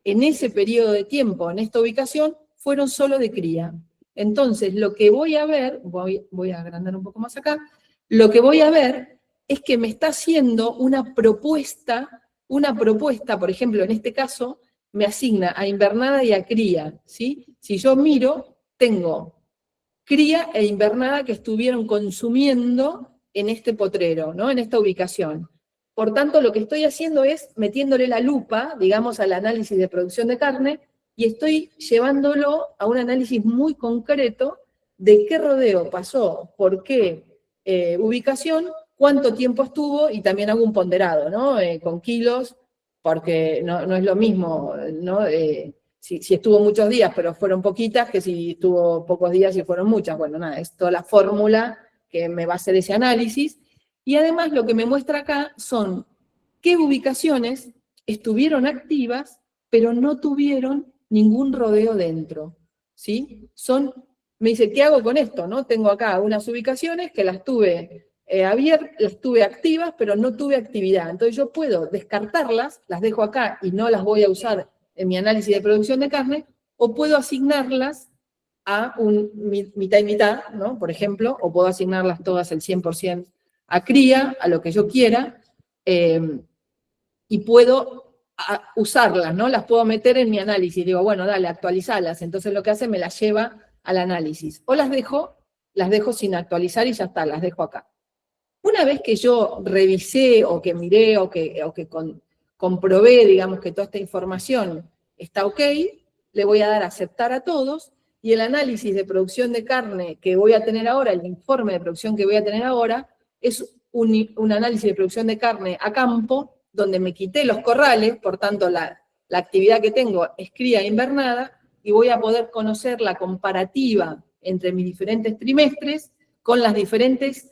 en ese periodo de tiempo, en esta ubicación, fueron solo de cría. Entonces, lo que voy a ver, voy a agrandar un poco más acá, lo que voy a ver es que me está haciendo una propuesta, por ejemplo, en este caso, me asigna a invernada y a cría, ¿sí? Si yo miro, tengo cría e invernada que estuvieron consumiendo en este potrero, ¿no?, en esta ubicación. Por tanto, lo que estoy haciendo es metiéndole la lupa, digamos, al análisis de producción de carne, y estoy llevándolo a un análisis muy concreto de qué rodeo pasó, por qué ubicación, cuánto tiempo estuvo, y también hago un ponderado, ¿no?, con kilos, porque no es lo mismo, ¿no?, si estuvo muchos días, pero fueron poquitas, que si estuvo pocos días y fueron muchas. Bueno, nada, es toda la fórmula que me va a hacer ese análisis. Y además lo que me muestra acá son qué ubicaciones estuvieron activas, pero no tuvieron ningún rodeo dentro, ¿sí? Son me dice, ¿qué hago con esto? ¿No? Tengo acá unas ubicaciones que las tuve abiertas, las tuve activas, pero no tuve actividad. Entonces yo puedo descartarlas, las dejo acá y no las voy a usar en mi análisis de producción de carne, o puedo asignarlas a un mitad y mitad, ¿no? Por ejemplo, o puedo asignarlas todas el 100% a cría, a lo que yo quiera, y puedo usarlas, ¿no? Las puedo meter en mi análisis. Digo, bueno, dale, actualizarlas. Entonces lo que hace me las lleva al análisis. O las dejo sin actualizar y ya está, las dejo acá. Una vez que yo revisé o que miré o que comprobé, digamos, que toda esta información está ok, le voy a dar a aceptar a todos y el análisis de producción de carne que voy a tener ahora, el informe de producción que voy a tener ahora, es un análisis de producción de carne a campo, donde me quité los corrales, por tanto la actividad que tengo es cría invernada, y voy a poder conocer la comparativa entre mis diferentes trimestres con las diferentes,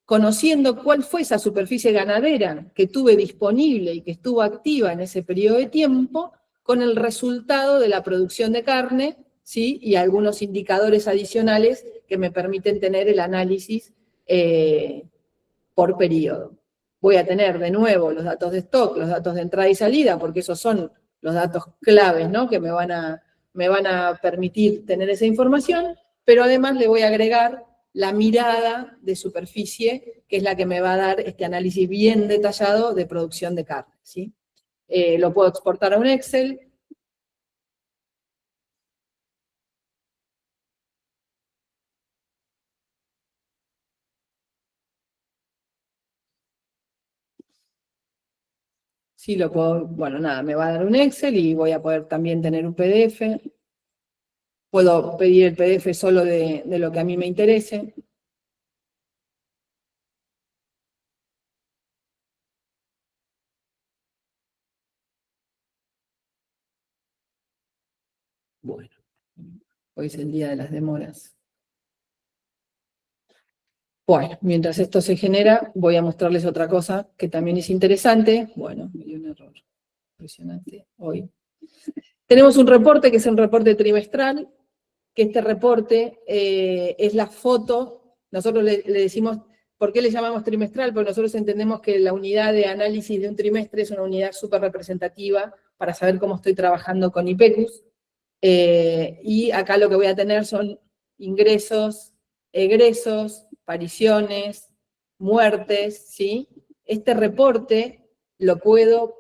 conociendo cuál fue esa superficie ganadera que tuve disponible y que estuvo activa en ese periodo de tiempo, con el resultado de la producción de carne, ¿sí? Y algunos indicadores adicionales que me permiten tener el análisis por periodo. Voy a tener de nuevo los datos de stock, los datos de entrada y salida, porque esos son los datos claves, ¿no? Que me van a permitir tener esa información, pero además le voy a agregar la mirada de superficie, que es la que me va a dar este análisis bien detallado de producción de carne, ¿sí? Lo puedo exportar a un Excel. Sí, lo puedo, bueno, nada, me va a dar un Excel y voy a poder también tener un PDF. Puedo pedir el PDF solo de lo que a mí me interese. Bueno, hoy es el día de las demoras. Bueno, mientras esto se genera, voy a mostrarles otra cosa que también es interesante. Bueno, me dio un error impresionante hoy. Tenemos un reporte que es un reporte trimestral, que este reporte es la foto. Nosotros le decimos, ¿por qué le llamamos trimestral? Porque nosotros entendemos que la unidad de análisis de un trimestre es una unidad súper representativa para saber cómo estoy trabajando con IPECUS. Y acá lo que voy a tener son ingresos, egresos, apariciones, muertes, ¿sí? Este reporte lo puedo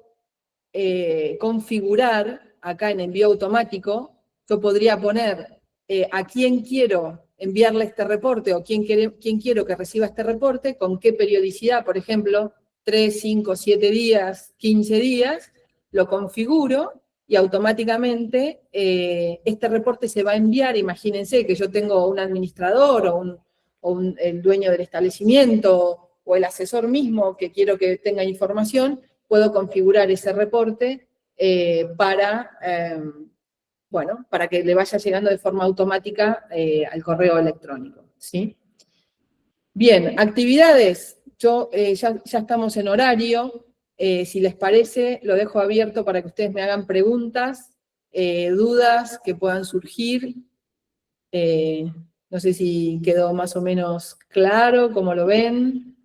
configurar acá en envío automático. Yo podría poner a quién quiero enviarle este reporte o quién quiero que reciba este reporte, con qué periodicidad, por ejemplo, 3, 5, 7 días, 15 días, lo configuro y automáticamente este reporte se va a enviar. Imagínense que yo tengo un administrador o el dueño del establecimiento o el asesor mismo que quiero que tenga información, puedo configurar ese reporte para que le vaya llegando de forma automática al correo electrónico, ¿sí? Bien, actividades. Ya estamos en horario. Si les parece, lo dejo abierto para que ustedes me hagan preguntas, dudas que puedan surgir. No sé si quedó más o menos claro, cómo lo ven.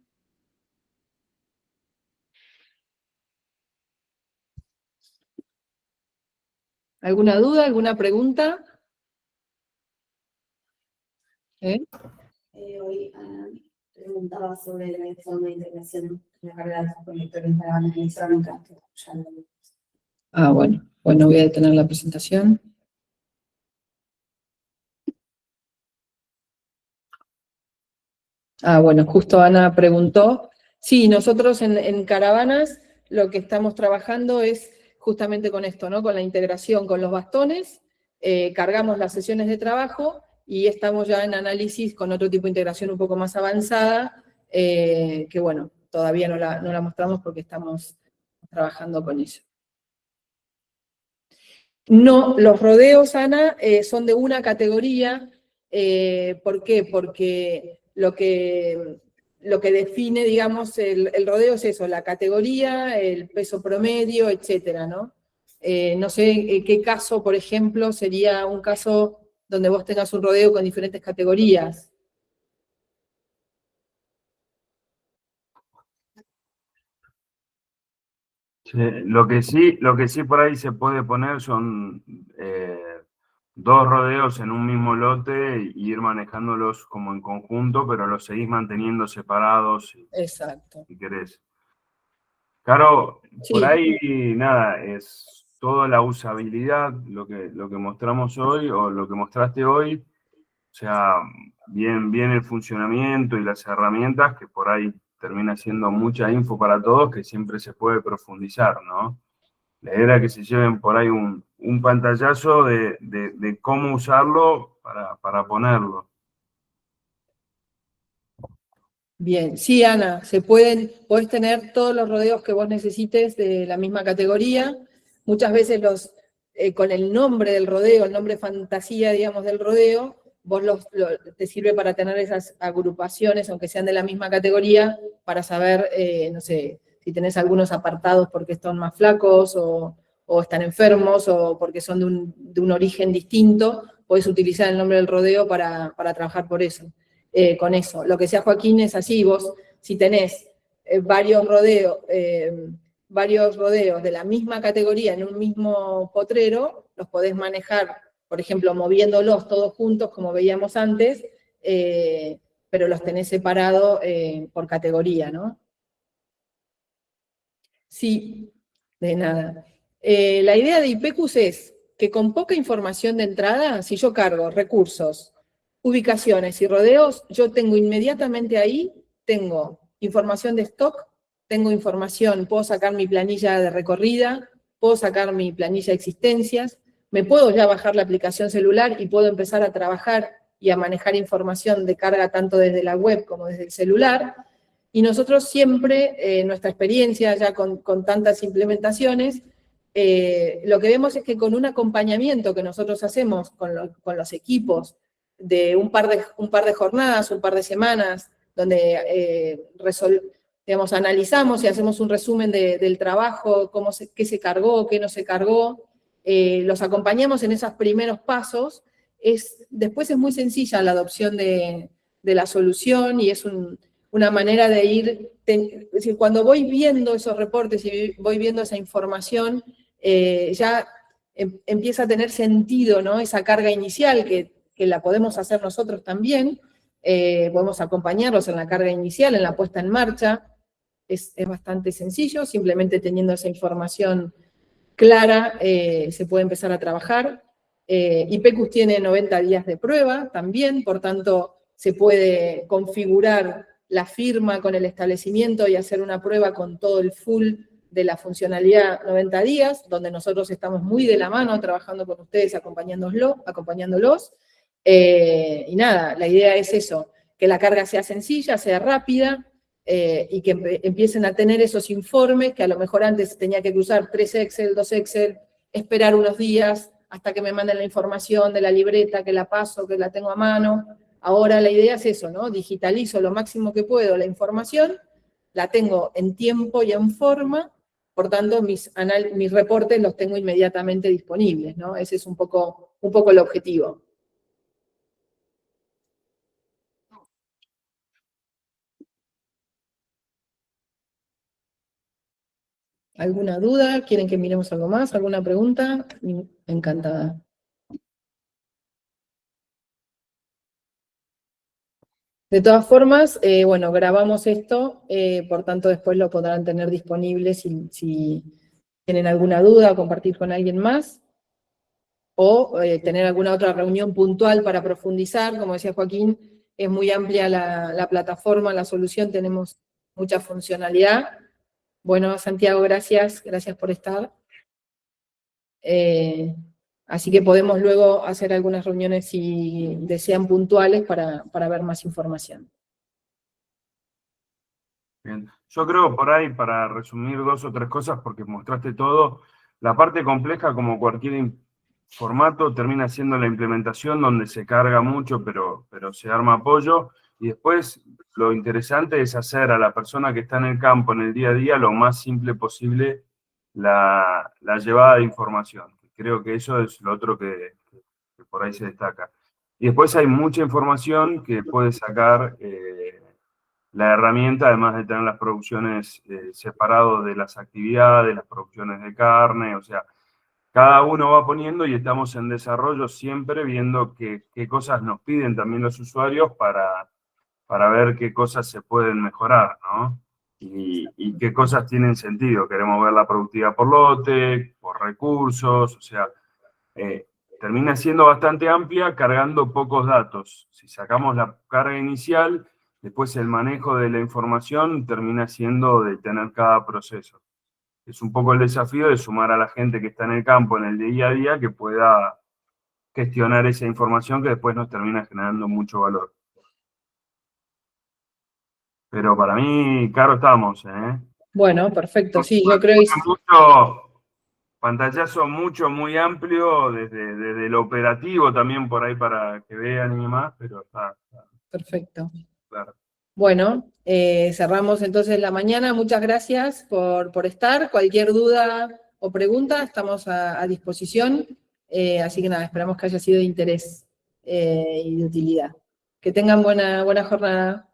¿Alguna duda, alguna pregunta? Hoy preguntaba sobre la forma de integración de la carga de datos conectores para la electrónica. Bueno, voy a detener la presentación. Bueno, justo Ana preguntó. Sí, nosotros en Caravanas lo que estamos trabajando es justamente con esto, ¿no? Con la integración con los bastones, cargamos las sesiones de trabajo y estamos ya en análisis con otro tipo de integración un poco más avanzada, que bueno, todavía no la mostramos porque estamos trabajando con eso. No, los rodeos, Ana, son de una categoría. ¿Por qué? Porque lo que define, digamos, el rodeo es eso, la categoría, el peso promedio, etcétera, ¿no? No sé qué caso, por ejemplo, sería un caso donde vos tengas un rodeo con diferentes categorías. Sí, lo que sí por ahí se puede poner son 2 rodeos en un mismo lote y ir manejándolos como en conjunto, pero los seguís manteniendo separados Exacto. si querés. Claro, por Sí, ahí nada, es toda la usabilidad, lo que mostramos hoy o lo que mostraste hoy, o sea, bien el funcionamiento y las herramientas, que por ahí termina siendo mucha info para todos, que siempre se puede profundizar, ¿no? La idea era que se lleven por ahí un pantallazo de cómo usarlo para ponerlo. bien. Sí, Ana, podés tener todos los rodeos que vos necesites de la misma categoría. Muchas veces con el nombre del rodeo, el nombre fantasía, digamos, del rodeo, te sirve para tener esas agrupaciones, aunque sean de la misma categoría, para saber, no sé, si tenés algunos apartados porque están más flacos o están enfermos o porque son de un origen distinto, podés utilizar el nombre del rodeo para trabajar por eso. Con eso. Lo que sea Joaquín es así, vos si tenés varios rodeos de la misma categoría en un mismo potrero, los podés manejar, por ejemplo, moviéndolos todos juntos, como veíamos antes, pero los tenés separados por categoría, ¿no? Sí, de nada. La idea de IPECUS es que con poca información de entrada, si yo cargo recursos, ubicaciones y rodeos, yo tengo inmediatamente ahí, tengo información de stock, tengo información, puedo sacar mi planilla de recorrida, puedo sacar mi planilla de existencias, me puedo ya bajar la aplicación celular y puedo empezar a trabajar y a manejar información de carga tanto desde la web como desde el celular. Y nosotros siempre, nuestra experiencia ya con tantas implementaciones, lo que vemos es que con un acompañamiento que nosotros hacemos con los equipos de un par de jornadas, un par de semanas, donde digamos, analizamos y hacemos un resumen del trabajo, qué se cargó, qué no se cargó, los acompañamos en esos primeros pasos, después es muy sencilla la adopción de la solución y es una manera de ir, es decir, cuando voy viendo esos reportes y voy viendo esa información, ya empieza a tener sentido, ¿no? Esa carga inicial que la podemos hacer nosotros también, podemos acompañarlos en la carga inicial, en la puesta en marcha, es bastante sencillo, simplemente teniendo esa información clara se puede empezar a trabajar. IPECUS tiene 90 días de prueba también, por tanto se puede configurar la firma con el establecimiento y hacer una prueba con todo el full de la funcionalidad 90 días, donde nosotros estamos muy de la mano trabajando con ustedes, acompañándolos. Y nada, la idea es eso, que la carga sea sencilla, sea rápida, y que empiecen a tener esos informes que a lo mejor antes tenía que cruzar 3 Excel, 2 Excel, esperar unos días hasta que me manden la información de la libreta, que la paso, que la tengo a mano. Ahora la idea es eso, ¿no? Digitalizo lo máximo que puedo la información, la tengo en tiempo y en forma, por tanto mis reportes los tengo inmediatamente disponibles, ¿no? Ese es un poco el objetivo. ¿Alguna duda? ¿Quieren que miremos algo más? ¿Alguna pregunta? Encantada. De todas formas, bueno, grabamos esto, por tanto después lo podrán tener disponible si tienen alguna duda, compartir con alguien más, o tener alguna otra reunión puntual para profundizar. Como decía Joaquín, es muy amplia la plataforma, la solución, tenemos mucha funcionalidad. Bueno, Santiago, gracias por estar. Así que podemos luego hacer algunas reuniones si desean puntuales para ver más información. Bien. Yo creo por ahí, para resumir 2 o 3 cosas, porque mostraste todo, la parte compleja, como cualquier formato, termina siendo la implementación, donde se carga mucho, pero se arma apoyo, y después lo interesante es hacer a la persona que está en el campo, en el día a día, lo más simple posible la llevada de información. Creo que eso es lo otro que por ahí se destaca. Y después hay mucha información que puede sacar la herramienta, además de tener las producciones separado de las actividades, las producciones de carne, o sea, cada uno va poniendo y estamos en desarrollo siempre viendo qué cosas nos piden también los usuarios para ver qué cosas se pueden mejorar, ¿no? Y qué cosas tienen sentido. Queremos ver la productividad por lote, por recursos, o sea, termina siendo bastante amplia cargando pocos datos. Si sacamos la carga inicial, después el manejo de la información termina siendo de tener cada proceso. Es un poco el desafío de sumar a la gente que está en el campo, en el día a día, que pueda gestionar esa información que después nos termina generando mucho valor. Pero para mí, Caro, estamos, ¿eh? Bueno, perfecto, sí, yo creo que sí. Mucho pantallazo muy amplio, desde lo operativo también por ahí para que vean y demás, pero está Perfecto. claro. Bueno, cerramos entonces la mañana. Muchas gracias por estar. Cualquier duda o pregunta, estamos a disposición. Así que nada, esperamos que haya sido de interés y de utilidad. Que tengan buena jornada.